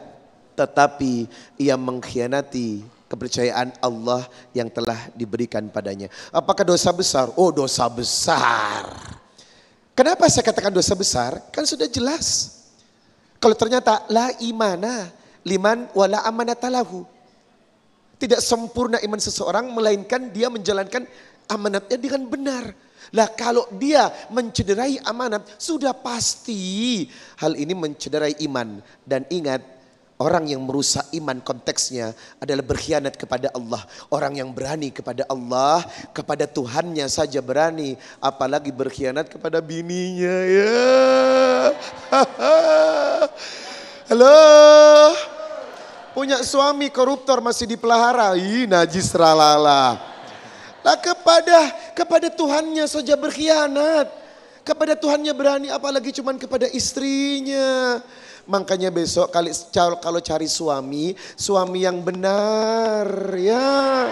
tetapi ia mengkhianati kepercayaan Allah yang telah diberikan padanya. Apakah dosa besar? Oh, dosa besar. Kenapa saya katakan dosa besar? Kan sudah jelas. Kalau ternyata la imana liman wala amanatalahu. Tidak sempurna iman seseorang melainkan dia menjalankan amanatnya dengan benar. Lah kalau dia mencederai amanat sudah pasti hal ini mencederai iman. Dan ingat, orang yang merusak iman konteksnya adalah berkhianat kepada Allah. Orang yang berani kepada Allah, kepada Tuhannya saja berani, apalagi berkhianat kepada bininya ya. Halo. Punya suami koruptor masih dipelihara, najis ralala. Lah kepada Tuhannya saja berkhianat. Kepada Tuhannya berani apalagi cuman kepada istrinya. Makanya besok kalau cari suami yang benar ya.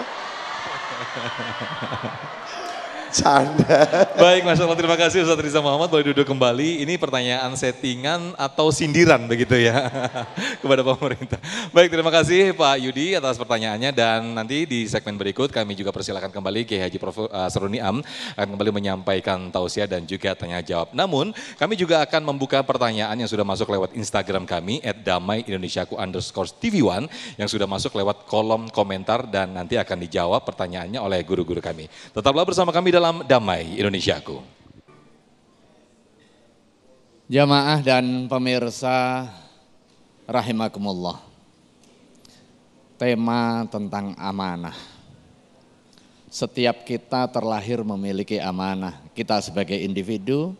Canda. Baik, Masya Allah, terima kasih Ustadz Riza Muhammad. Boleh duduk kembali. Ini pertanyaan settingan atau sindiran begitu ya kepada pemerintah. Baik, terima kasih Pak Yudi atas pertanyaannya. Dan nanti di segmen berikut kami juga persilakan kembali Kiai Haji Prof. Saruni Am akan kembali menyampaikan tausiah dan juga tanya jawab. Namun kami juga akan membuka pertanyaan yang sudah masuk lewat Instagram kami @damai_indonesiaku_tv1 yang sudah masuk lewat kolom komentar dan nanti akan dijawab pertanyaannya oleh guru-guru kami. Tetaplah bersama kami dalam Damai Indonesiaku. Jamaah dan pemirsa rahimakumullah. Tema tentang amanah. Setiap kita terlahir memiliki amanah. Kita sebagai individu,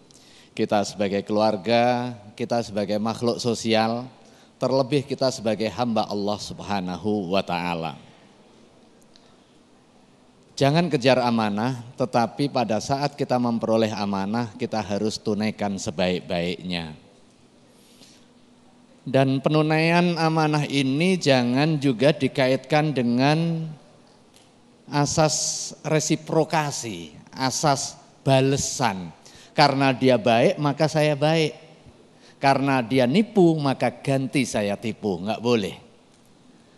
kita sebagai keluarga, kita sebagai makhluk sosial, terlebih kita sebagai hamba Allah Subhanahu wa ta'ala. Jangan kejar amanah, tetapi pada saat kita memperoleh amanah, kita harus tunaikan sebaik-baiknya. Dan penunaian amanah ini jangan juga dikaitkan dengan asas resiprokasi, asas balesan. Karena dia baik, maka saya baik. Karena dia nipu maka ganti saya tipu, nggak boleh.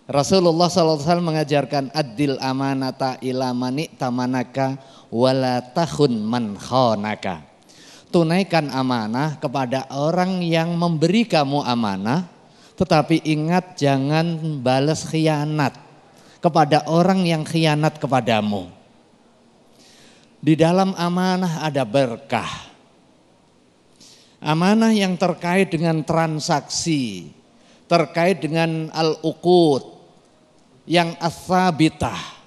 Rasulullah SAW mengajarkan addil amanata ila mani tamanaka wala tahun man khonaka. Tunaikan amanah kepada orang yang memberi kamu amanah, tetapi ingat jangan balas khianat kepada orang yang khianat kepadamu. Di dalam amanah ada berkah. Amanah yang terkait dengan transaksi, terkait dengan al-uqud, yang ats-tsabitah.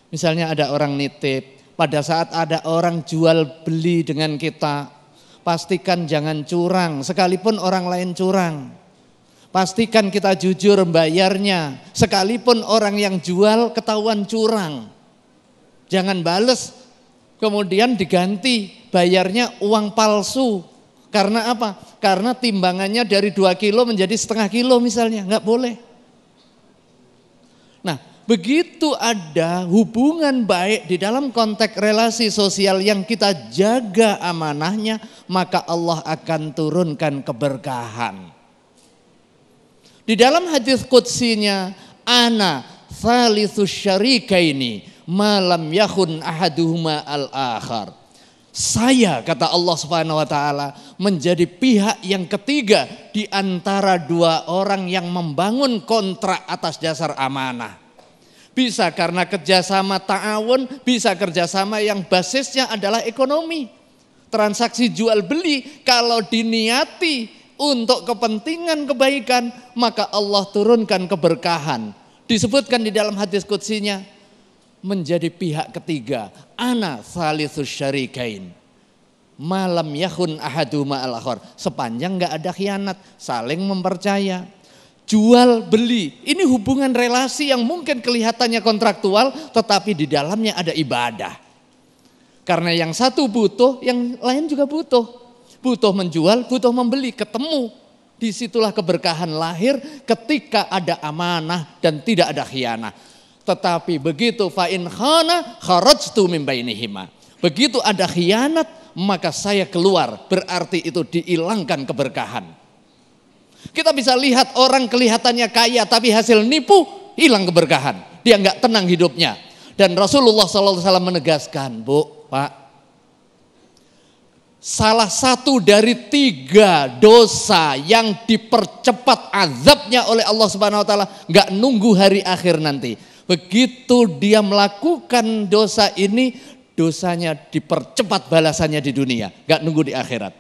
Misalnya ada orang nitip, pada saat ada orang jual beli dengan kita, pastikan jangan curang, sekalipun orang lain curang. Pastikan kita jujur bayarnya, sekalipun orang yang jual ketahuan curang. Jangan bales, kemudian diganti bayarnya uang palsu. Karena apa? Karena timbangannya dari 2 kilo menjadi setengah kilo misalnya, nggak boleh. Nah, begitu ada hubungan baik di dalam konteks relasi sosial yang kita jaga amanahnya, maka Allah akan turunkan keberkahan. Di dalam hadis qudsinya, ana thalitsus syarikaini malam yakhun ahaduhuma al-akhar. Saya, kata Allah Subhanahu wa taala, menjadi pihak yang ketiga di antara 2 orang yang membangun kontrak atas dasar amanah. Bisa karena kerjasama ta'awun, bisa kerjasama yang basisnya adalah ekonomi. Transaksi jual beli kalau diniati untuk kepentingan kebaikan, maka Allah turunkan keberkahan. Disebutkan di dalam hadis qudsinya, menjadi pihak ketiga, ana thalitsus syarikain malam yakhun ahaduma al-akhar. Sepanjang enggak ada khianat, saling mempercaya. Jual beli, ini hubungan relasi yang mungkin kelihatannya kontraktual, tetapi di dalamnya ada ibadah. Karena yang satu butuh, yang lain juga butuh. Butuh menjual, butuh membeli, ketemu. Disitulah keberkahan lahir ketika ada amanah dan tidak ada khianah. Tetapi begitu fa'in khana kharajtu min bainihima. Begitu ada khianat maka saya keluar, berarti itu dihilangkan keberkahan. Kita bisa lihat orang kelihatannya kaya tapi hasil nipu, hilang keberkahan. Dia enggak tenang hidupnya. Dan Rasulullah SAW menegaskan, Bu, Pak, salah satu dari 3 dosa yang dipercepat azabnya oleh Allah Subhanahu wa taala, enggak nunggu hari akhir nanti. Begitu dia melakukan dosa ini, dosanya dipercepat balasannya di dunia, enggak nunggu di akhirat.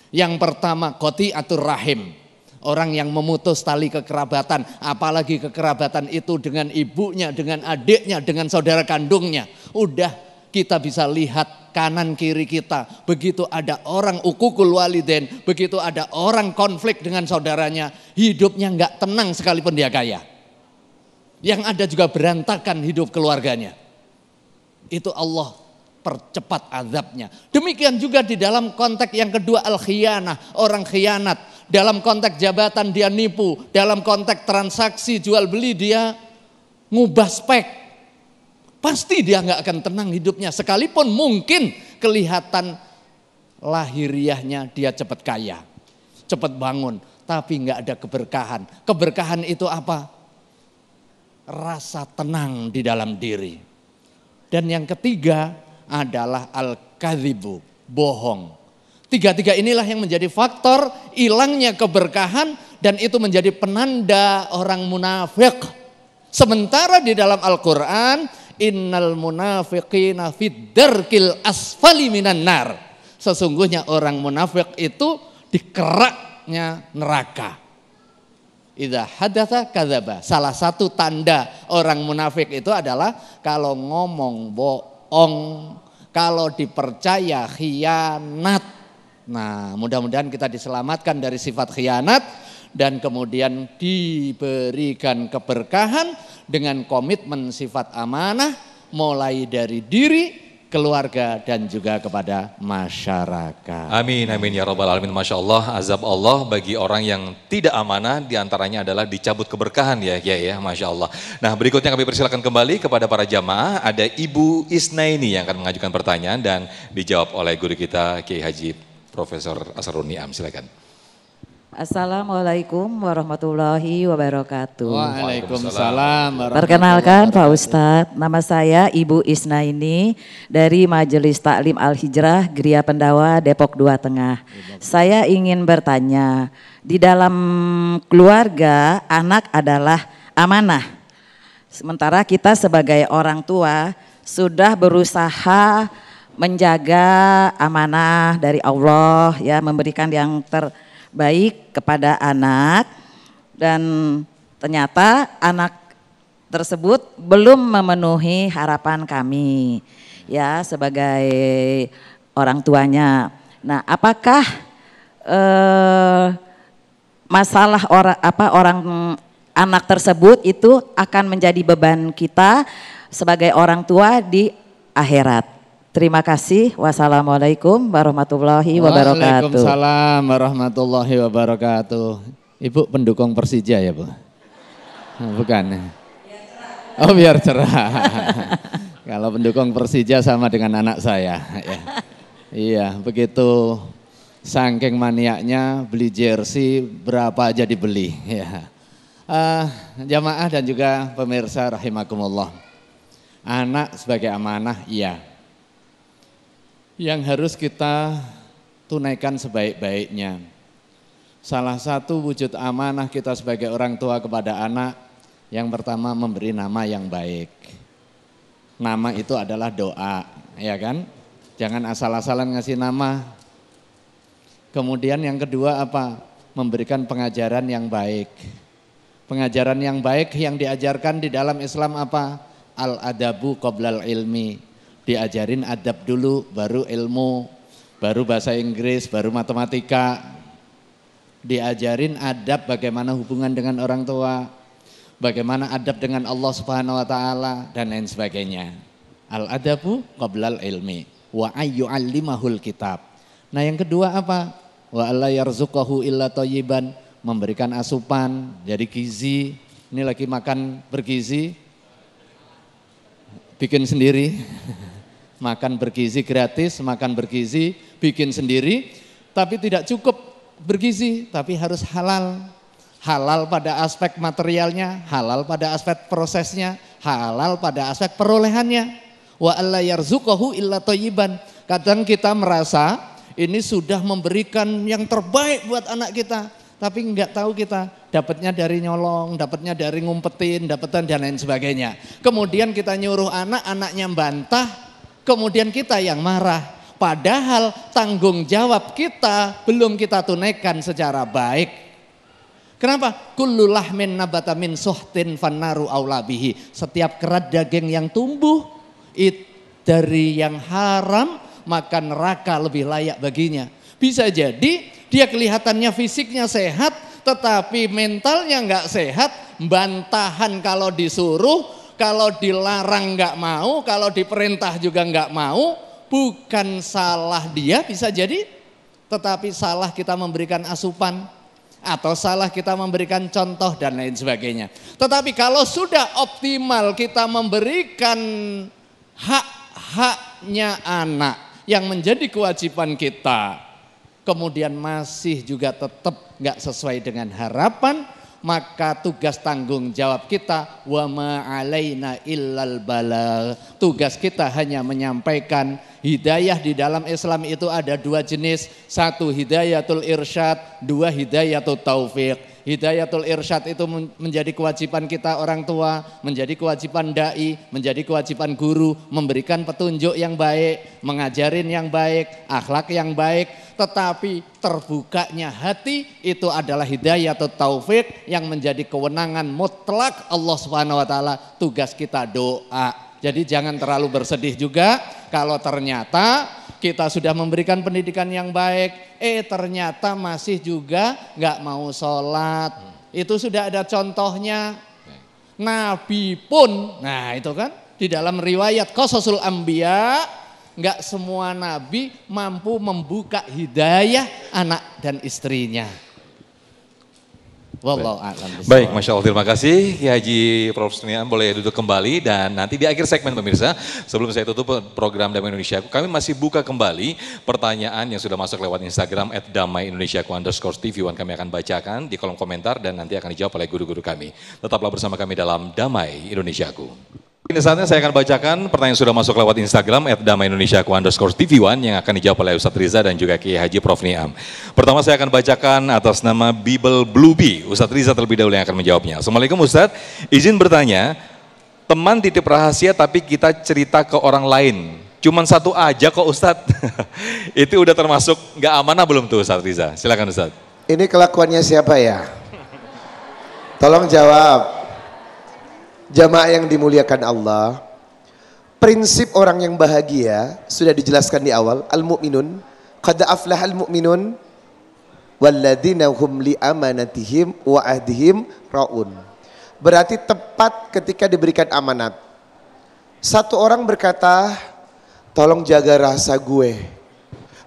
Yang pertama, qati'atur rahim. Orang yang memutus tali kekerabatan, apalagi kekerabatan itu dengan ibunya, dengan adiknya, dengan saudara kandungnya. Udah kita bisa lihat kanan kiri kita, begitu ada orang ukukul walidain, begitu ada orang konflik dengan saudaranya, hidupnya enggak tenang sekalipun dia kaya. Yang ada juga berantakan hidup keluarganya. Itu Allah percepat azabnya. Demikian juga di dalam konteks yang kedua al-khiyanah, orang khianat. Dalam konteks jabatan dia nipu, dalam konteks transaksi jual beli dia ngubah spek. Pasti dia nggak akan tenang hidupnya, sekalipun mungkin kelihatan lahiriahnya dia cepat kaya, cepat bangun, tapi nggak ada keberkahan. Keberkahan itu apa? Rasa tenang di dalam diri. Dan yang ketiga adalah al-kadzibu, bohong. 3 inilah yang menjadi faktor hilangnya keberkahan dan itu menjadi penanda orang munafik. Sementara di dalam Al-Quran, innal munafiqina fid darkil asfali minan nar. Sesungguhnya orang munafik itu di keraknya neraka. Idza hadatsa kadzaba. Salah satu tanda orang munafik itu adalah kalau ngomong bohong, kalau dipercaya khianat. Nah, mudah-mudahan kita diselamatkan dari sifat khianat dan kemudian diberikan keberkahan dengan komitmen sifat amanah mulai dari diri, keluarga dan juga kepada masyarakat. Amin, amin ya rabbal alamin. Masya Allah, azab Allah bagi orang yang tidak amanah diantaranya adalah dicabut keberkahan ya, Masya Allah. Nah, berikutnya kami persilakan kembali kepada para jamaah. Ada Ibu Isnaini yang akan mengajukan pertanyaan dan dijawab oleh guru kita Kiai Haji Profesor Asrorun Niam. Silakan. Assalamualaikum warahmatullahi wabarakatuh. Waalaikumsalam warahmatullahi Perkenalkan Pak wabarakatuh. Ustadz, nama saya Ibu Isnaini dari Majelis Taklim Al-Hijrah Gria Pendawa Depok 2 Tengah. Saya ingin bertanya, di dalam keluarga anak adalah amanah. Sementara kita sebagai orang tua sudah berusaha menjaga amanah dari Allah ya, memberikan yang terbaik kepada anak, dan ternyata anak tersebut belum memenuhi harapan kami ya sebagai orang tuanya. Nah, apakah masalah orang anak tersebut itu akan menjadi beban kita sebagai orang tua di akhirat? Terima kasih. Wassalamualaikum warahmatullahi wabarakatuh. Waalaikumsalam warahmatullahi wabarakatuh. Ibu pendukung Persija ya Bu? Bukan. Oh biar cerah. Kalau pendukung Persija sama dengan anak saya. Ya. Iya begitu. Saking maniaknya beli jersey berapa aja dibeli. Ya. Jamaah dan juga pemirsa rahimakumullah. Anak sebagai amanah iya. Yang harus kita tunaikan sebaik-baiknya. Salah satu wujud amanah kita sebagai orang tua kepada anak, yang pertama memberi nama yang baik. Nama itu adalah doa, ya kan? Jangan asal-asalan ngasih nama. Kemudian yang kedua apa? Memberikan pengajaran yang baik. Pengajaran yang baik yang diajarkan di dalam Islam apa? Al-adabu qoblal ilmi. Diajarin adab dulu, baru ilmu, baru bahasa Inggris, baru matematika. Diajarin adab bagaimana hubungan dengan orang tua, bagaimana adab dengan Allah Subhanahu wa taala dan lain sebagainya. Al-adabu qoblal ilmi wa ayyu'allimahul kitab. Nah, yang kedua apa? Wa alla yarzuqahu illa thayyiban, memberikan asupan, jadi gizi. Ini lagi makan bergizi, bikin sendiri. Makan bergizi gratis, makan bergizi, bikin sendiri, tapi tidak cukup bergizi, tapi harus halal. Halal pada aspek materialnya, halal pada aspek prosesnya, halal pada aspek perolehannya. Wa alla yarzuqahu illa thayyiban. Kadang kita merasa ini sudah memberikan yang terbaik buat anak kita, tapi enggak tahu kita dapatnya dari nyolong, dapatnya dari ngumpetin, dapatan dan lain sebagainya. Kemudian kita nyuruh anak, anaknya bantah, kemudian kita yang marah. Padahal tanggung jawab kita belum kita tunaikan secara baik. Kenapa? Kullu lahmin nabata min suhtin fannaru aula bihi. Setiap kerat daging yang tumbuh dari yang haram, maka neraka lebih layak baginya. Bisa jadi dia kelihatannya fisiknya sehat, tetapi mentalnya enggak sehat. Bantahan kalau disuruh, kalau dilarang enggak mau, kalau diperintah juga enggak mau. Bukan salah dia bisa jadi, tetapi salah kita memberikan asupan, atau salah kita memberikan contoh dan lain sebagainya. Tetapi kalau sudah optimal kita memberikan hak-haknya anak yang menjadi kewajiban kita, kemudian masih juga tetap enggak sesuai dengan harapan, maka tugas tanggung jawab kita wa ma alaina illal balagh. Tugas kita hanya menyampaikan. Hidayah di dalam Islam itu ada dua jenis. Satu hidayatul irsyad, dua hidayatul taufik. Hidayatul irsyad itu menjadi kewajiban kita orang tua, menjadi kewajiban dai, menjadi kewajiban guru, memberikan petunjuk yang baik, mengajarin yang baik, akhlak yang baik. Tetapi terbukanya hati itu adalah hidayatul taufik yang menjadi kewenangan mutlak Allah Subhanahu wa taala. Tugas kita doa. Jadi jangan terlalu bersedih juga kalau ternyata kita sudah memberikan pendidikan yang baik, ternyata masih juga nggak mau sholat. Itu sudah ada contohnya. Nabi pun, nah itu kan di dalam riwayat Qasasul Anbiya, nggak semua nabi mampu membuka hidayah anak dan istrinya. Wallahu a'lam bishawab. Baik, Masya Allah, terima kasih Kiai Haji Prof. Niam, boleh duduk kembali dan nanti di akhir segmen pemirsa, sebelum saya tutup program Damai Indonesia, kami masih buka kembali pertanyaan yang sudah masuk lewat Instagram @damai_indonesiaku_tv1. Kami akan bacakan di kolom komentar dan nanti akan dijawab oleh guru-guru kami. Tetaplah bersama kami dalam Damai Indonesiaku. Ini saatnya saya akan bacakan pertanyaan yang sudah masuk lewat Instagram @damai_indonesiaku_tv1 yang akan dijawab oleh Ustadz Riza dan juga Kiai Haji Prof. Niam. Pertama saya akan bacakan atas nama Bible Blueby. Ustadz Riza terlebih dahulu yang akan menjawabnya. Assalamualaikum Ustadz, izin bertanya, teman titip rahasia tapi kita cerita ke orang lain. Cuman satu aja kok Ustadz. Itu udah termasuk nggak amanah belum tuh Ustadz Riza? Silakan Ustadz. Ini kelakuannya siapa ya? Tolong jawab. Jamaah yang dimuliakan Allah, prinsip orang yang bahagia sudah dijelaskan di awal. Al-mu'minun, qad aflahal mu'minun, walladzina hum li amanatihim wa ahdihim ra'un. Berarti tepat ketika diberikan amanat. Satu orang berkata, tolong jaga rahasia gue.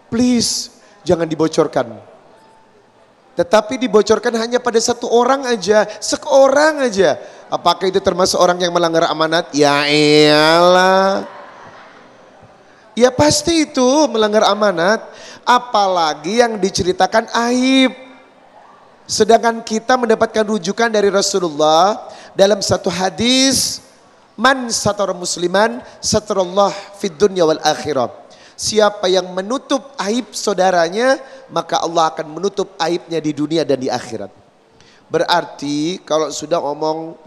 Please, jangan dibocorkan. Tetapi dibocorkan hanya pada satu orang aja, seorang aja. Apakah itu termasuk orang yang melanggar amanat? Ya iyalah. Ya pasti itu melanggar amanat. Apalagi yang diceritakan aib. Sedangkan kita mendapatkan rujukan dari Rasulullah dalam satu hadis, man satara musliman satarallah fid dunya wal akhirah. Siapa yang menutup aib saudaranya, maka Allah akan menutup aibnya di dunia dan di akhirat. Berarti kalau sudah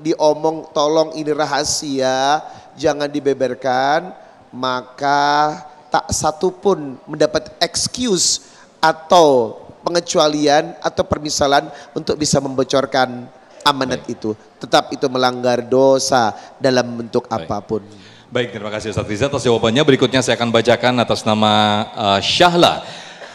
diomong tolong ini rahasia, jangan dibeberkan, maka tak satu pun mendapat excuse atau pengecualian atau permisalan untuk bisa membocorkan amanat itu. Tetap itu melanggar dosa dalam bentuk apapun. Baik, terima kasih Ustadz Riza atas jawabannya. Berikutnya saya akan bacakan atas nama Syahla.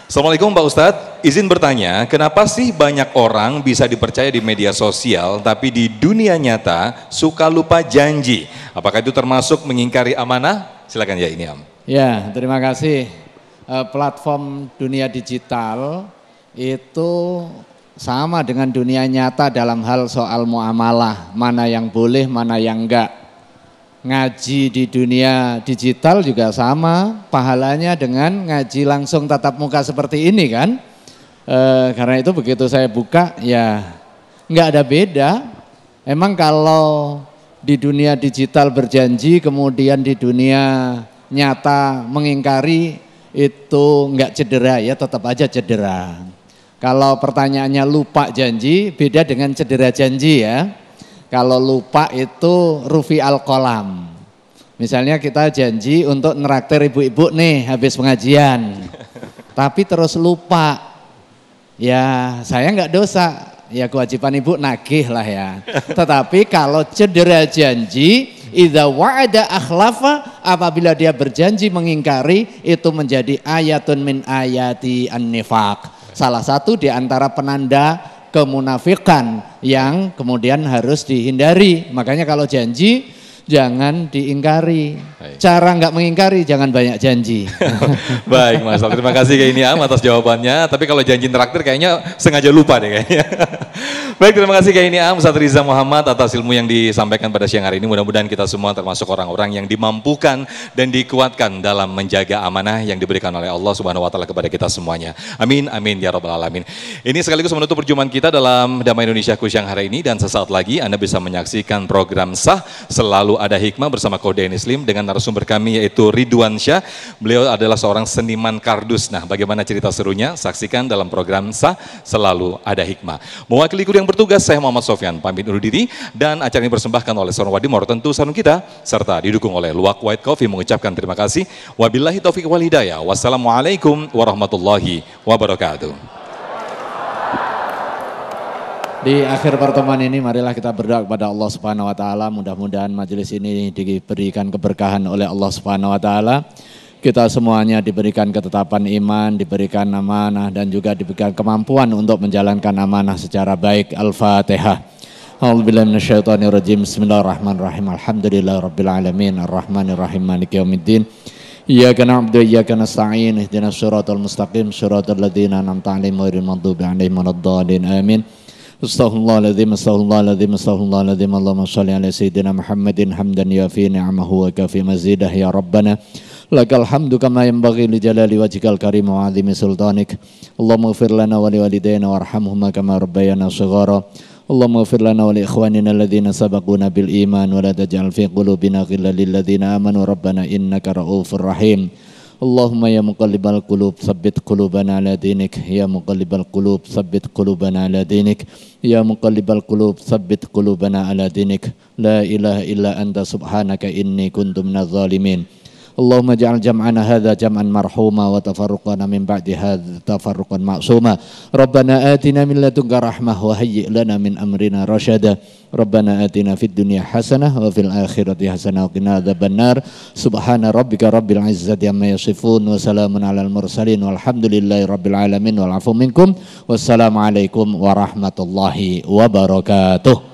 Assalamualaikum Pak Ustadz, izin bertanya, kenapa sih banyak orang bisa dipercaya di media sosial tapi di dunia nyata suka lupa janji? Apakah itu termasuk mengingkari amanah? Silakan ya ini Am. Ya, terima kasih. Platform dunia digital itu sama dengan dunia nyata dalam hal soal muamalah, mana yang boleh, mana yang enggak. Ngaji di dunia digital juga sama, pahalanya dengan ngaji langsung tatap muka seperti ini kan. Karena itu begitu saya buka ya nggak ada beda. Emang kalau di dunia digital berjanji kemudian di dunia nyata mengingkari itu nggak cedera ya, tetap aja cedera. Kalau pertanyaannya lupa janji beda dengan cedera janji ya. Kalau lupa itu rufi al-qalam. Misalnya kita janji untuk neraktir ibu-ibu nih habis pengajian. Tapi terus lupa. Ya saya nggak dosa. Ya kewajiban ibu nagih lah ya. Tetapi kalau cedera janji, idza wa'ada akhlafa, apabila dia berjanji mengingkari, itu menjadi ayatun min ayati an-nifaq. Salah satu di antara penanda kemunafikan yang kemudian harus dihindari. Makanya kalau janji jangan diingkari. Cara nggak mengingkari jangan banyak janji. Baik Mas, terima kasih Kiai Niam atas jawabannya. Tapi kalau janji traktir kayaknya sengaja lupa deh kayaknya. Baik, terima kasih Kiai Niam, Ustadz Riza Muhammad atas ilmu yang disampaikan pada siang hari ini. Mudah-mudahan kita semua termasuk orang-orang yang dimampukan dan dikuatkan dalam menjaga amanah yang diberikan oleh Allah Subhanahu wa taala kepada kita semuanya. Amin amin ya rabbal alamin. Ini sekaligus menutup perjumpaan kita dalam Damai Indonesiaku siang hari ini, dan sesaat lagi Anda bisa menyaksikan program Sah Selalu Ada Hikmah bersama Koda Muslim dengan narasumber kami yaitu Ridwan Syah. Beliau adalah seorang seniman kardus. Nah, bagaimana cerita serunya? Saksikan dalam program Sah Selalu Ada Hikmah. Mewakili kru yang bertugas, saya Muhammad Sofyan pamit undur diri, dan acara ini dipersembahkan oleh Sarung Wadimor, tentu sarung kita, serta didukung oleh Luwak White Coffee mengucapkan terima kasih. Wabillahi taufiq wal hidayah. Wassalamualaikum warahmatullahi wabarakatuh. Di akhir pertemuan ini marilah kita berdoa kepada Allah Subhanahu wa taala, mudah-mudahan majelis ini diberikan keberkahan oleh Allah Subhanahu wa taala. Kita semuanya diberikan ketetapan iman, diberikan amanah dan juga diberikan kemampuan untuk menjalankan amanah secara baik. Al-Fatihah. A'udzubillahi minasyaitonirrajim. Bismillahirrahmanirrahim. Alhamdulillahirabbil alamin, arrahmanirrahim, maliki yaumiddin. Iyyaka na'budu wa iyyaka nasta'in. Ihdinas siratal mustaqim, siratal ladzina an'amta 'alaihim ghairil maghdubi 'alaihim waladdallin. Amin. Astaghfirullahaladzim, astaghfirullahaladzim, astaghfirullahaladzim. Allahumma shalli ala sayyidina Muhammadin hamdan yafi ni'amahu wa kafi mazidah ya Rabbana. Lakal hamdu kama yanbaghi li jalali wajhikal karim wa 'azimi sultanik. Allahumma ighfir lana wa liwalidayna warhamhuma kama rabbayana shighara. Allahumma ighfir lana wa li ikhwanina alladhina sabaquna bil iman wa la taj'al fi qulubina ghillan lil ladzina amanu rabbana innaka ra'ufur rahim. Allahumma ya muqallibal qulub tsabbit qulubana ala dinik, ya muqallibal qulub tsabbit qulubana ala dinik, ya muqallibal qulub tsabbit qulubana ala dinik. La ilaha illa anta subhanaka inni kuntu minadh zalimin. Allahumma ja'al jam'ana hadha jam'an marhuma wa tafarruqana min ba'di hadha tafarruqan ma'suma. Rabbana atina min ladunka rahmah wa hayyi' lana min amrina rasyada. Rabbana atina fid dunya hasanah wa fil akhirati hasanah wa qina adzabannar. Subhana rabbika rabbil izzati amma yasifun wa salamun alal mursalin walhamdulillahi rabbil alamin wal afu minkum. Wassalamualaikum warahmatullahi wabarakatuh.